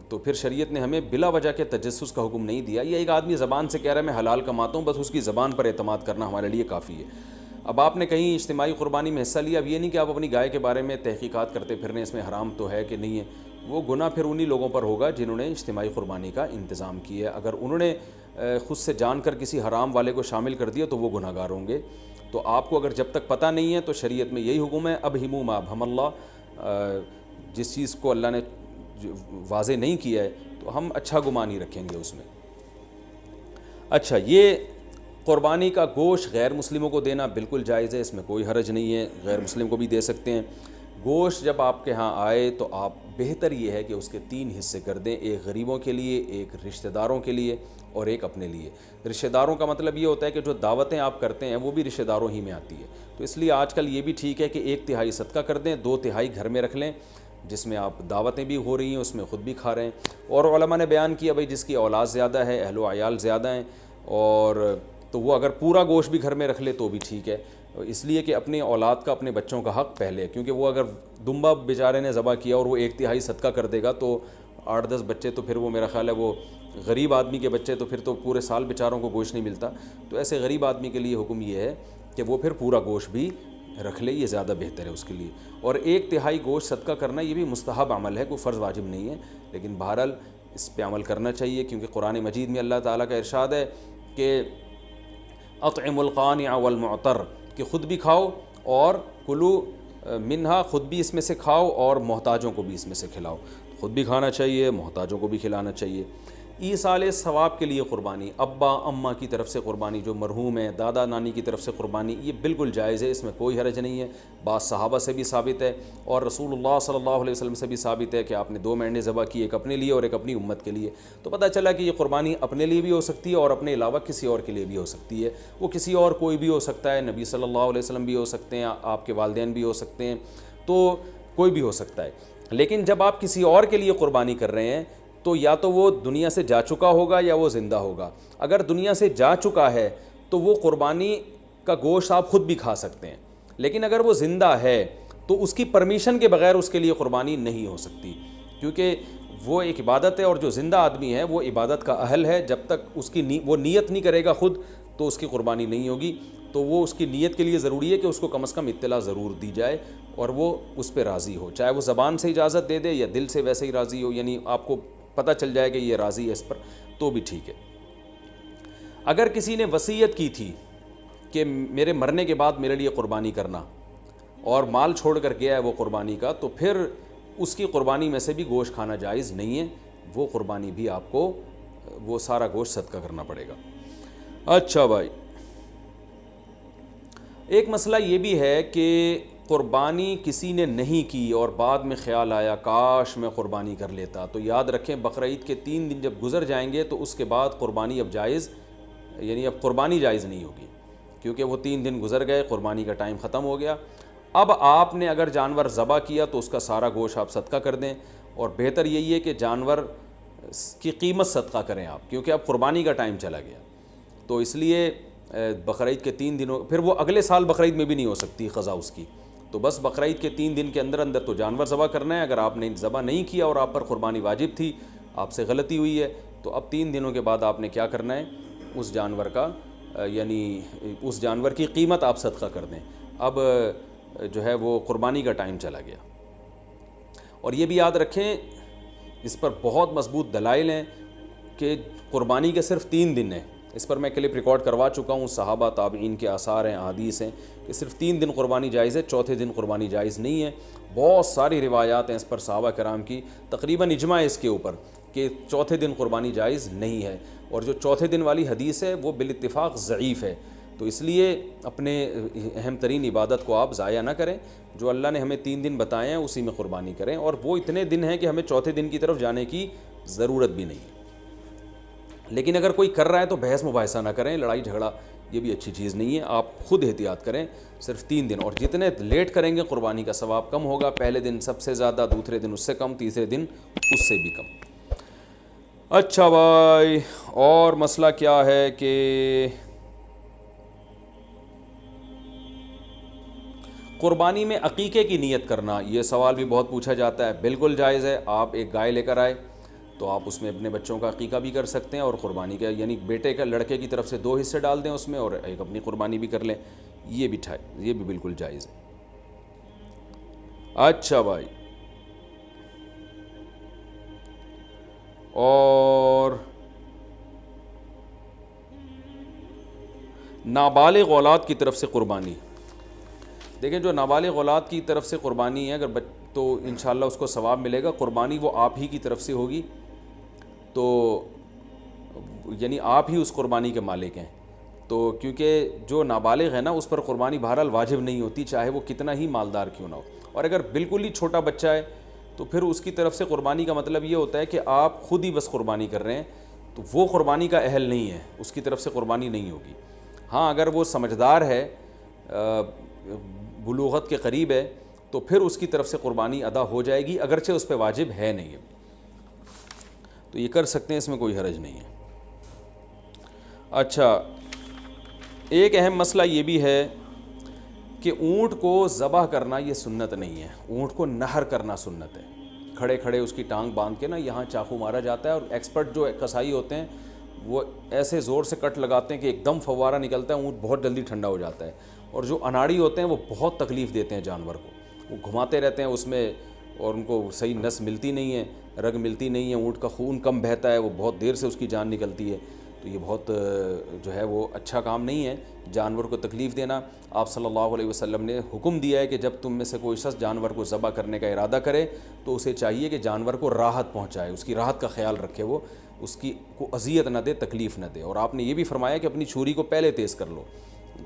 تو پھر شریعت نے ہمیں بلا وجہ کے تجسس کا حکم نہیں دیا. یہ ایک آدمی زبان سے کہہ رہا ہے میں حلال کماتا ہوں, بس اس کی زبان پر اعتماد کرنا ہمارے لیے کافی ہے. اب آپ نے کہیں اجتماعی قربانی میں حصہ لیا, اب یہ نہیں کہ آپ اپنی گائے کے بارے میں تحقیقات کرتے پھرنے اس میں حرام تو ہے کہ نہیں ہے. وہ گناہ پھر انہی لوگوں پر ہوگا جنہوں نے اجتماعی قربانی کا انتظام کیا ہے. اگر انہوں نے خود سے جان کر کسی حرام والے کو شامل کر دیا تو وہ گناہ گار ہوں گے. تو آپ کو اگر جب تک پتہ نہیں ہے تو شریعت میں یہی حکم ہے, اب ہمو ما ابہم اللہ, جس چیز کو اللہ نے واضح نہیں کیا ہے تو ہم اچھا گمان ہی رکھیں گے اس میں. اچھا, یہ قربانی کا گوشت غیر مسلموں کو دینا بالکل جائز ہے, اس میں کوئی حرج نہیں ہے, غیر مسلم کو بھی دے سکتے ہیں. گوشت جب آپ کے ہاں آئے تو آپ بہتر یہ ہے کہ اس کے 3 حصے کر دیں, ایک غریبوں کے لیے, ایک رشتہ داروں کے لیے اور ایک اپنے لیے. رشتہ داروں کا مطلب یہ ہوتا ہے کہ جو دعوتیں آپ کرتے ہیں وہ بھی رشتہ داروں ہی میں آتی ہے, تو اس لیے آج کل یہ بھی ٹھیک ہے کہ 1/3 صدقہ کر دیں, 2/3 گھر میں رکھ لیں جس میں آپ دعوتیں بھی ہو رہی ہیں اس میں خود بھی کھا رہے ہیں. اور علماء نے بیان کیا بھائی جس کی اولاد زیادہ ہے, اہل و عیال زیادہ ہیں, اور تو وہ اگر پورا گوشت بھی گھر میں رکھ لے تو بھی ٹھیک ہے, اس لیے کہ اپنے اولاد کا, اپنے بچوں کا حق پہلے ہے. کیونکہ وہ اگر دمبا بیچارے نے ذبح کیا اور وہ 1/3 صدقہ کر دے گا تو 8-10 بچے, تو پھر وہ میرا خیال ہے وہ غریب آدمی کے بچے, تو پھر تو پورے سال بیچاروں کو گوشت نہیں ملتا. تو ایسے غریب آدمی کے لیے حکم یہ ہے کہ وہ پھر پورا گوشت بھی رکھ لے, یہ زیادہ بہتر ہے اس کے لیے. اور 1/3 گوشت صدقہ کرنا یہ بھی مستحب عمل ہے, کوئی فرض واجب نہیں ہے, لیکن بہرحال اس پہ عمل کرنا چاہیے. کیونکہ قرآن مجید میں اللہ تعالیٰ کا ارشاد ہے کہ اطعموا القانع والمعتر, کہ خود بھی کھاؤ اور کلو منہا, خود بھی اس میں سے کھاؤ اور محتاجوں کو بھی اس میں سے کھلاؤ. خود بھی کھانا چاہیے, محتاجوں کو بھی کھلانا چاہیے. ایصال ثواب کے لیے قربانی, ابا اماں کی طرف سے قربانی, جو مرحوم ہے, دادا نانی کی طرف سے قربانی, یہ بالکل جائز ہے, اس میں کوئی حرج نہیں ہے. بعض صحابہ سے بھی ثابت ہے اور رسول اللہ صلی اللہ علیہ وسلم سے بھی ثابت ہے کہ آپ نے 2 مینڈے ذبح کیے, ایک اپنے لیے اور ایک اپنی امت کے لیے. تو پتہ چلا کہ یہ قربانی اپنے لیے بھی ہو سکتی ہے اور اپنے علاوہ کسی اور کے لیے بھی ہو سکتی ہے. وہ کسی اور کوئی بھی ہو سکتا ہے, نبی صلی اللہ علیہ وسلم بھی ہو سکتے ہیں, آپ کے والدین بھی ہو سکتے ہیں, تو کوئی بھی ہو سکتا ہے. لیکن جب آپ کسی اور کے لیے قربانی کر رہے ہیں تو یا تو وہ دنیا سے جا چکا ہوگا یا وہ زندہ ہوگا. اگر دنیا سے جا چکا ہے تو وہ قربانی کا گوشت آپ خود بھی کھا سکتے ہیں, لیکن اگر وہ زندہ ہے تو اس کی پرمیشن کے بغیر اس کے لیے قربانی نہیں ہو سکتی, کیونکہ وہ ایک عبادت ہے اور جو زندہ آدمی ہے وہ عبادت کا اہل ہے. جب تک اس کی وہ نیت نہیں کرے گا خود تو اس کی قربانی نہیں ہوگی. تو وہ اس کی نیت کے لیے ضروری ہے کہ اس کو کم از کم اطلاع ضرور دی جائے اور وہ اس پہ راضی ہو, چاہے وہ زبان سے اجازت دے دے یا دل سے ویسے ہی راضی ہو, یعنی آپ کو پتہ چل جائے کہ یہ راضی ہے اس پر, تو بھی ٹھیک ہے. اگر کسی نے وصیت کی تھی کہ میرے مرنے کے بعد میرے لیے قربانی کرنا اور مال چھوڑ کر گیا ہے وہ قربانی کا, تو پھر اس کی قربانی میں سے بھی گوشت کھانا جائز نہیں ہے, وہ قربانی بھی آپ کو وہ سارا گوشت صدقہ کرنا پڑے گا. اچھا بھائی, ایک مسئلہ یہ بھی ہے کہ قربانی کسی نے نہیں کی اور بعد میں خیال آیا کاش میں قربانی کر لیتا, تو یاد رکھیں بقرعید کے 3 دن جب گزر جائیں گے تو اس کے بعد قربانی اب جائز, یعنی اب قربانی جائز نہیں ہوگی, کیونکہ وہ 3 دن گزر گئے, قربانی کا ٹائم ختم ہو گیا. اب آپ نے اگر جانور ذبح کیا تو اس کا سارا گوشت آپ صدقہ کر دیں, اور بہتر یہی ہے کہ جانور کی قیمت صدقہ کریں آپ, کیونکہ اب قربانی کا ٹائم چلا گیا. تو اس لیے بقرعید کے 3 دنوں, پھر وہ اگلے سال بقرعید میں بھی نہیں ہو سکتی قضا اس کی, تو بس بقرعید کے 3 دن کے اندر اندر تو جانور ذبح کرنا ہے. اگر آپ نے ذبح نہیں کیا اور آپ پر قربانی واجب تھی, آپ سے غلطی ہوئی ہے, تو اب 3 دنوں کے بعد آپ نے کیا کرنا ہے, اس جانور کا یعنی اس جانور کی قیمت آپ صدقہ کر دیں. اب جو ہے وہ قربانی کا ٹائم چلا گیا. اور یہ بھی یاد رکھیں, اس پر بہت مضبوط دلائل ہیں کہ قربانی کے صرف 3 دن ہیں. اس پر میں کلپ ریکارڈ کروا چکا ہوں, صحابہ تابعین کے آثار ہیں, احادیث ہیں کہ صرف 3 دن قربانی جائز ہے, چوتھے دن قربانی جائز نہیں ہے. بہت ساری روایات ہیں اس پر صحابہ کرام کی, تقریباً اجماع ہے اس کے اوپر کہ چوتھے دن قربانی جائز نہیں ہے. اور جو چوتھے دن والی حدیث ہے وہ بالاتفاق ضعیف ہے, تو اس لیے اپنے اہم ترین عبادت کو آپ ضائع نہ کریں. جو اللہ نے ہمیں 3 دن بتائے ہیں اسی میں قربانی کریں, اور وہ اتنے دن ہیں کہ ہمیں چوتھے دن کی طرف جانے کی ضرورت بھی نہیں ہے. لیکن اگر کوئی کر رہا ہے تو بحث مباحثہ نہ کریں, لڑائی جھگڑا یہ بھی اچھی چیز نہیں ہے. آپ خود احتیاط کریں, صرف 3 دن, اور جتنے لیٹ کریں گے قربانی کا ثواب کم ہوگا. پہلے دن سب سے زیادہ, دوسرے دن اس سے کم, تیسرے دن اس سے بھی کم. اچھا بھائی, اور مسئلہ کیا ہے کہ قربانی میں عقیقے کی نیت کرنا, یہ سوال بھی بہت پوچھا جاتا ہے. بالکل جائز ہے. آپ ایک گائے لے کر آئے تو آپ اس میں اپنے بچوں کا عقیقہ بھی کر سکتے ہیں, اور قربانی کا یعنی بیٹے کا, لڑکے کی طرف سے 2 حصے ڈال دیں اس میں, اور ایک اپنی قربانی بھی کر لیں. یہ بھی بالکل جائز ہے. اچھا بھائی, اور نابالغ اولاد کی طرف سے قربانی. دیکھیں, جو نابالغ اولاد کی طرف سے قربانی ہے اگر تو انشاءاللہ اس کو ثواب ملے گا. قربانی وہ آپ ہی کی طرف سے ہوگی, تو یعنی آپ ہی اس قربانی کے مالک ہیں. تو کیونکہ جو نابالغ ہے نا اس پر قربانی بہرحال واجب نہیں ہوتی, چاہے وہ کتنا ہی مالدار کیوں نہ ہو. اور اگر بالکل ہی چھوٹا بچہ ہے تو پھر اس کی طرف سے قربانی کا مطلب یہ ہوتا ہے کہ آپ خود ہی بس قربانی کر رہے ہیں, تو وہ قربانی کا اہل نہیں ہے, اس کی طرف سے قربانی نہیں ہوگی. ہاں, اگر وہ سمجھدار ہے, بلوغت کے قریب ہے, تو پھر اس کی طرف سے قربانی ادا ہو جائے گی, اگرچہ اس پہ واجب ہے نہیں ابھی, تو یہ کر سکتے ہیں, اس میں کوئی حرج نہیں ہے. اچھا, ایک اہم مسئلہ یہ بھی ہے کہ اونٹ کو ذبح کرنا یہ سنت نہیں ہے. اونٹ کو نہر کرنا سنت ہے. کھڑے کھڑے اس کی ٹانگ باندھ کے نا یہاں چاقو مارا جاتا ہے, اور ایکسپرٹ جو کسائی ہوتے ہیں وہ ایسے زور سے کٹ لگاتے ہیں کہ ایک دم فوارہ نکلتا ہے, اونٹ بہت جلدی ٹھنڈا ہو جاتا ہے. اور جو اناڑی ہوتے ہیں وہ بہت تکلیف دیتے ہیں جانور کو, وہ گھماتے رہتے ہیں اس میں, اور ان کو صحیح نس ملتی نہیں ہے, رگ ملتی نہیں ہے, اونٹ کا خون کم بہتا ہے, وہ بہت دیر سے اس کی جان نکلتی ہے. تو یہ بہت جو ہے وہ اچھا کام نہیں ہے جانور کو تکلیف دینا. آپ صلی اللہ علیہ وسلم نے حکم دیا ہے کہ جب تم میں سے کوئی شخص جانور کو ذبح کرنے کا ارادہ کرے تو اسے چاہیے کہ جانور کو راحت پہنچائے, اس کی راحت کا خیال رکھے, وہ اس کی کو اذیت نہ دے, تکلیف نہ دے. اور آپ نے یہ بھی فرمایا کہ اپنی چھری کو پہلے تیز کر لو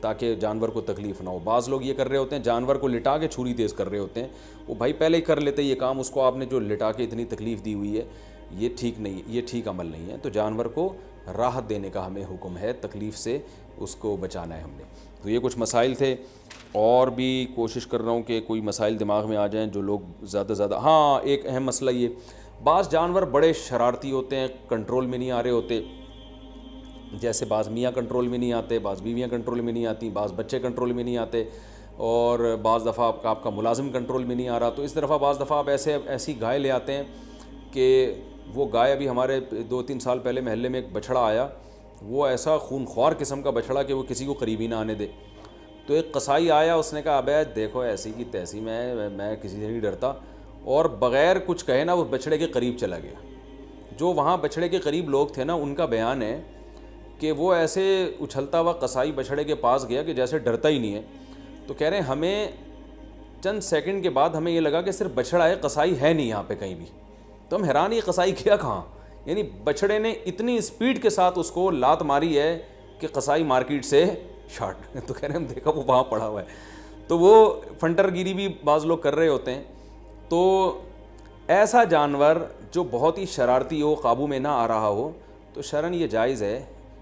تاکہ جانور کو تکلیف نہ ہو. بعض لوگ یہ کر رہے ہوتے ہیں, جانور کو لٹا کے چھری تیز کر رہے ہوتے ہیں. وہ بھائی پہلے ہی کر لیتے یہ کام, اس کو آپ نے جو لٹا کے اتنی تکلیف دی ہوئی ہے, یہ ٹھیک نہیں, یہ ٹھیک عمل نہیں ہے. تو جانور کو راحت دینے کا ہمیں حکم ہے, تکلیف سے اس کو بچانا ہے ہم نے. تو یہ کچھ مسائل تھے, اور بھی کوشش کر رہا ہوں کہ کوئی مسائل دماغ میں آ جائیں جو لوگ زیادہ زیادہ. ہاں, ایک اہم مسئلہ یہ, بعض جانور بڑے شرارتی ہوتے ہیں, کنٹرول میں نہیں آ رہے ہوتے. جیسے بعض میاں کنٹرول میں نہیں آتے, بعض بیویاں کنٹرول میں نہیں آتی, بعض بچے کنٹرول میں نہیں آتے, اور بعض دفعہ آپ کا ملازم کنٹرول میں نہیں آ رہا. تو اس دفعہ بعض دفعہ آپ ایسی گائے لے آتے ہیں کہ وہ گائے, ابھی ہمارے 2-3 سال پہلے محلے میں ایک بچڑا آیا, وہ ایسا خونخوار قسم کا بچڑا کہ وہ کسی کو قریب ہی نہ آنے دے. تو ایک قصائی آیا, اس نے کہا ابے دیکھو ایسی کی تیسی, میں کسی سے نہیں ڈرتا, اور بغیر کچھ کہے نا وہ بچڑے کے قریب چلا گیا. جو وہاں بچڑے کے قریب لوگ تھے نا, ان کا بیان ہے کہ وہ ایسے اچھلتا ہوا قصائی بچڑے کے پاس گیا کہ جیسے ڈرتا ہی نہیں ہے. تو کہہ رہے ہیں ہمیں چند سیکنڈ کے بعد ہمیں یہ لگا کہ صرف بچڑا ہے, قصائی ہے نہیں یہاں پہ کہیں بھی. تو ہم حیران, یہ قصائی کیا کہاں, یعنی بچڑے نے اتنی اسپیڈ کے ساتھ اس کو لات ماری ہے کہ قصائی مارکیٹ سے شارٹ. تو کہہ رہے ہیں ہم دیکھا وہ وہاں پڑا ہوا ہے. تو وہ فنٹر گیری بھی بعض لوگ کر رہے ہوتے ہیں. تو ایسا جانور جو بہت ہی شرارتی ہو, قابو میں نہ آ رہا ہو, تو شرعاً یہ جائز ہے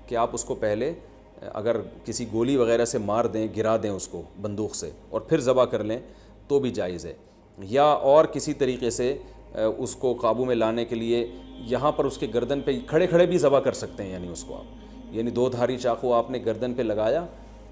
کہ آپ اس کو پہلے اگر کسی گولی وغیرہ سے مار دیں, گرا دیں اس کو بندوق سے, اور پھر ذبح کر لیں تو بھی جائز ہے. یا اور کسی طریقے سے اس کو قابو میں لانے کے لیے یہاں پر اس کے گردن پہ کھڑے کھڑے بھی ذبح کر سکتے ہیں. یعنی اس کو آپ, یعنی 2 دھاری چاقو آپ نے گردن پہ لگایا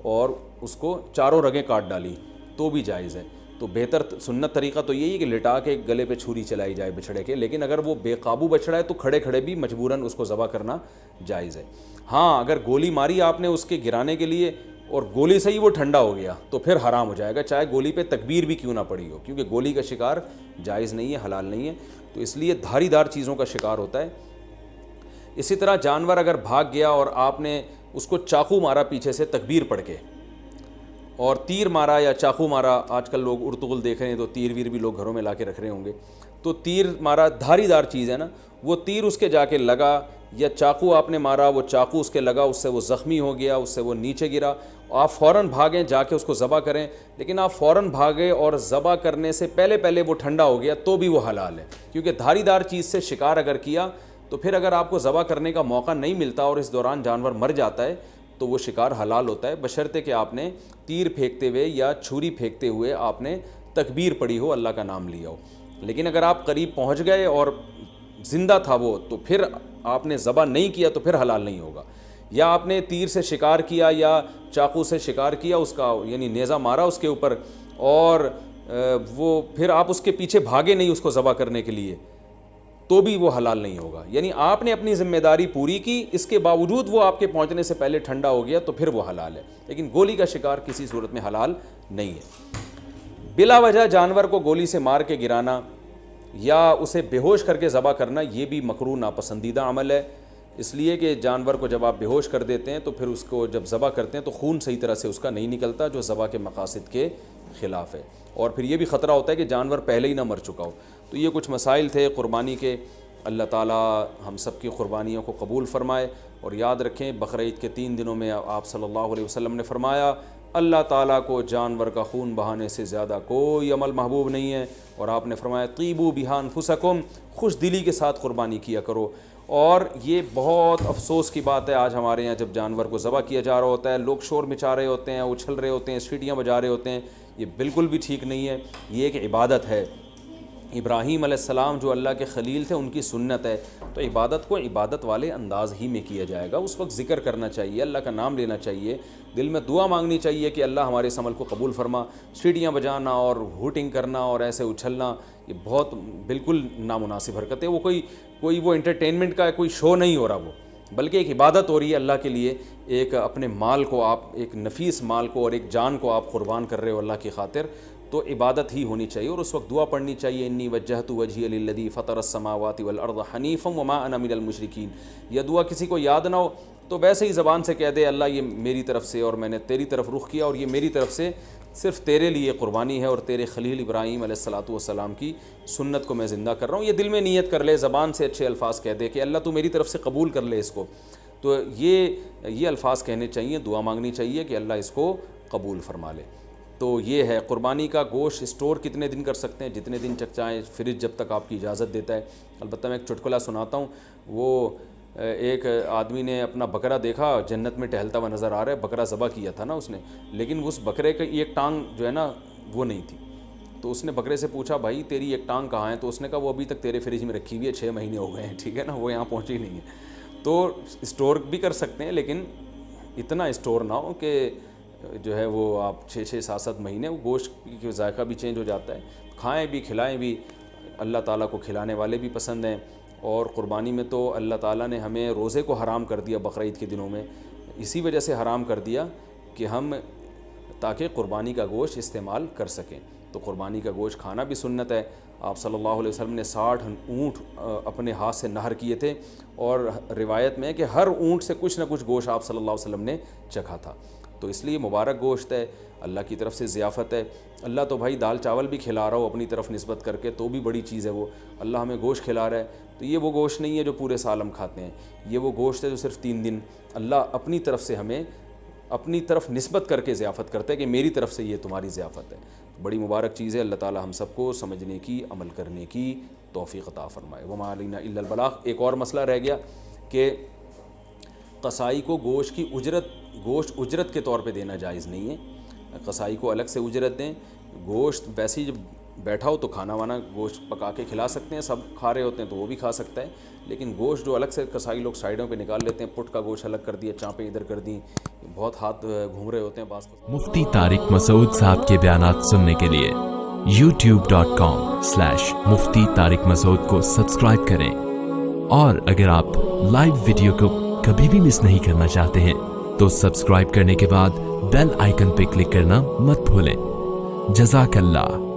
اور اس کو چاروں رگیں کاٹ ڈالی تو بھی جائز ہے. تو بہتر سنت طریقہ تو یہی ہے کہ لٹا کے گلے پہ چھری چلائی جائے بچھڑے کے. لیکن اگر وہ بے قابو بچھڑا ہے تو کھڑے کھڑے بھی مجبوراً اس کو ذبح کرنا جائز ہے. ہاں, اگر گولی ماری آپ نے اس کے گرانے کے لیے اور گولی سے ہی وہ ٹھنڈا ہو گیا تو پھر حرام ہو جائے گا, چاہے گولی پہ تکبیر بھی کیوں نہ پڑی ہو, کیونکہ گولی کا شکار جائز نہیں ہے, حلال نہیں ہے. تو اس لیے دھاری دار چیزوں کا شکار ہوتا ہے. اسی طرح جانور اگر بھاگ گیا اور آپ نے اس کو چاقو مارا پیچھے سے تکبیر پڑھ کے, اور تیر مارا یا چاقو مارا, آج کل لوگ ارطغرل دیکھ رہے ہیں تو تیر ویر بھی لوگ گھروں میں لا کے رکھ رہے ہوں گے, تو تیر مارا, دھاری دار چیز ہے نا, وہ تیر اس کے جا کے لگا یا چاقو آپ نے مارا, وہ چاقو اس کے لگا, اس سے وہ زخمی ہو گیا, اس سے وہ نیچے گرا, آپ فوراً بھاگیں جا کے اس کو ذبح کریں, لیکن آپ فوراً بھاگے اور ذبح کرنے سے پہلے وہ ٹھنڈا ہو گیا تو بھی وہ حلال ہے, کیونکہ دھاری دار چیز سے شکار اگر کیا تو پھر اگر آپ کو ذبح کرنے کا موقع نہیں ملتا اور اس دوران جانور مر جاتا ہے تو وہ شکار حلال ہوتا ہے, بشرطے کہ آپ نے تیر پھینکتے ہوئے یا چھری پھینکتے ہوئے آپ نے تکبیر پڑھی ہو, اللہ کا نام لیا ہو. لیکن اگر آپ قریب پہنچ گئے اور زندہ تھا وہ, تو پھر آپ نے ذبح نہیں کیا تو پھر حلال نہیں ہوگا. یا آپ نے تیر سے شکار کیا یا چاقو سے شکار کیا, اس کا یعنی نیزہ مارا اس کے اوپر, اور وہ پھر آپ اس کے پیچھے بھاگے نہیں اس کو ذبح کرنے کے لیے, تو بھی وہ حلال نہیں ہوگا. یعنی آپ نے اپنی ذمہ داری پوری کی, اس کے باوجود وہ آپ کے پہنچنے سے پہلے ٹھنڈا ہو گیا تو پھر وہ حلال ہے, لیکن گولی کا شکار کسی صورت میں حلال نہیں ہے. بلا وجہ جانور کو گولی سے مار کے گرانا یا اسے بے ہوش کر کے ذبح کرنا یہ بھی مکروہ ناپسندیدہ عمل ہے, اس لیے کہ جانور کو جب آپ بے ہوش کر دیتے ہیں تو پھر اس کو جب ذبح کرتے ہیں تو خون صحیح طرح سے اس کا نہیں نکلتا, جو ذبح کے مقاصد کے خلاف ہے, اور پھر یہ بھی خطرہ ہوتا ہے کہ جانور پہلے ہی نہ مر چکا ہو. تو یہ کچھ مسائل تھے قربانی کے. اللہ تعالیٰ ہم سب کی قربانیوں کو قبول فرمائے. اور یاد رکھیں بقرعید کے 3 دنوں میں آپ صلی اللہ علیہ وسلم نے فرمایا اللہ تعالیٰ کو جانور کا خون بہانے سے زیادہ کوئی عمل محبوب نہیں ہے, اور آپ نے فرمایا طیبوا بہا انفسکم, خوش دلی کے ساتھ قربانی کیا کرو. اور یہ بہت افسوس کی بات ہے آج ہمارے یہاں جب جانور کو ذبح کیا جا رہا ہوتا ہے, لوگ شور مچا رہے ہوتے ہیں, اچھل رہے ہوتے ہیں, سیٹیاں بجا رہے ہوتے ہیں. یہ بالکل بھی ٹھیک نہیں ہے, یہ ایک عبادت ہے. ابراہیم علیہ السلام جو اللہ کے خلیل تھے ان کی سنت ہے, تو عبادت کو عبادت والے انداز ہی میں کیا جائے گا. اس وقت ذکر کرنا چاہیے, اللہ کا نام لینا چاہیے, دل میں دعا مانگنی چاہیے کہ اللہ ہمارے اس عمل کو قبول فرما. سیٹیاں بجانا اور ہوٹنگ کرنا اور ایسے اچھلنا یہ بہت بالکل نامناسب حرکت ہے. وہ کوئی وہ انٹرٹینمنٹ کا کوئی شو نہیں ہو رہا, وہ بلکہ ایک عبادت ہو رہی ہے اللہ کے لیے. ایک اپنے مال کو آپ, ایک نفیس مال کو اور ایک جان کو آپ قربان کر رہے ہو اللہ کی خاطر, تو عبادت ہی ہونی چاہیے. اور اس وقت دعا پڑھنی چاہیے انی وجہت وجہی للذی فطر السماوات والارض حنیفا وما انا من المشرکین. یہ دعا کسی کو یاد نہ ہو تو ویسے ہی زبان سے کہہ دے اللہ یہ میری طرف سے اور میں نے تیری طرف رخ کیا, اور یہ میری طرف سے صرف تیرے لیے قربانی ہے اور تیرے خلیل ابراہیم علیہ الصلاۃ والسلام کی سنت کو میں زندہ کر رہا ہوں. یہ دل میں نیت کر لے, زبان سے اچھے الفاظ کہہ دے کہ اللہ تو میری طرف سے قبول کر لے اس کو. تو یہ الفاظ کہنے چاہیے, دعا مانگنی چاہیے کہ اللہ اس کو قبول فرما لے. تو یہ ہے قربانی کا گوشت اسٹور کتنے دن کر سکتے ہیں, جتنے دن تک چاہیں, فریج جب تک آپ کی اجازت دیتا ہے. البتہ میں ایک چٹکلا سناتا ہوں. وہ ایک آدمی نے اپنا بکرا دیکھا جنت میں ٹہلتا ہوا نظر آ رہا ہے, بکرا ذبح کیا تھا نا اس نے, لیکن اس بکرے کی ایک ٹانگ جو ہے نا وہ نہیں تھی. تو اس نے بکرے سے پوچھا بھائی تیری ایک ٹانگ کہاں ہے؟ تو اس نے کہا وہ ابھی تک تیرے فریج میں رکھی ہوئی ہے, 6 مہینے ہو گئے ہیں, ٹھیک ہے نا, وہ یہاں پہنچی نہیں ہے. تو اسٹور بھی کر سکتے ہیں, لیکن اتنا اسٹور نہ ہو کہ جو ہے وہ آپ 6 7 مہینے, وہ گوشت کی ذائقہ بھی چینج ہو جاتا ہے. کھائیں بھی کھلائیں بھی, اللہ تعالیٰ کو کھلانے والے بھی پسند ہیں. اور قربانی میں تو اللہ تعالیٰ نے ہمیں روزے کو حرام کر دیا بقرعید کے دنوں میں, اسی وجہ سے حرام کر دیا کہ ہم تاکہ قربانی کا گوشت استعمال کر سکیں. تو قربانی کا گوشت کھانا بھی سنت ہے. آپ صلی اللہ علیہ وسلم نے 60 اونٹ اپنے ہاتھ سے نہر کیے تھے, اور روایت میں ہے کہ ہر اونٹ سے کچھ نہ کچھ گوشت آپ صلی اللہ علیہ وسلم نے چکھا تھا. تو اس لیے مبارک گوشت ہے, اللہ کی طرف سے ضیافت ہے. اللہ تو بھائی دال چاول بھی کھلا رہا ہو اپنی طرف نسبت کر کے, تو بھی بڑی چیز ہے وہ. اللہ ہمیں گوشت کھلا رہا ہے, تو یہ وہ گوشت نہیں ہے جو پورے سال ہم کھاتے ہیں, یہ وہ گوشت ہے جو صرف 3 دن اللہ اپنی طرف سے ہمیں اپنی طرف نسبت کر کے ضیافت کرتا ہے کہ میری طرف سے یہ تمہاری ضیافت ہے. بڑی مبارک چیز ہے. اللہ تعالی ہم سب کو سمجھنے کی, عمل کرنے کی توفیق عطا فرمائے. وما علینا الا البلاغ. ایک اور مسئلہ رہ گیا کہ قصائی کو گوشت اجرت کے طور پہ دینا جائز نہیں ہے. قصائی کو الگ سے اجرت دیں. گوشت ویسے ہی جب بیٹھا ہو تو کھانا وانا گوشت پکا کے کھلا سکتے ہیں, سب کھا رہے ہوتے ہیں تو وہ بھی کھا سکتا ہے. لیکن گوشت جو الگ سے قصائی لوگ سائڈوں پہ نکال لیتے ہیں, پٹ کا گوشت الگ کر دیا, چانپیں ادھر کر دیں, بہت ہاتھ گھوم رہے ہوتے ہیں بعض. مفتی طارق مسعود صاحب کے بیانات سننے کے لیے youtube.com/مفتی طارق مسعود کو سبسکرائب کریں. اور اگر آپ لائیو ویڈیو کو کبھی بھی مس نہیں کرنا چاہتے ہیں تو سبسکرائب کرنے کے بعد بیل آئیکن پہ کلک کرنا مت بھولیں. جزاک اللہ.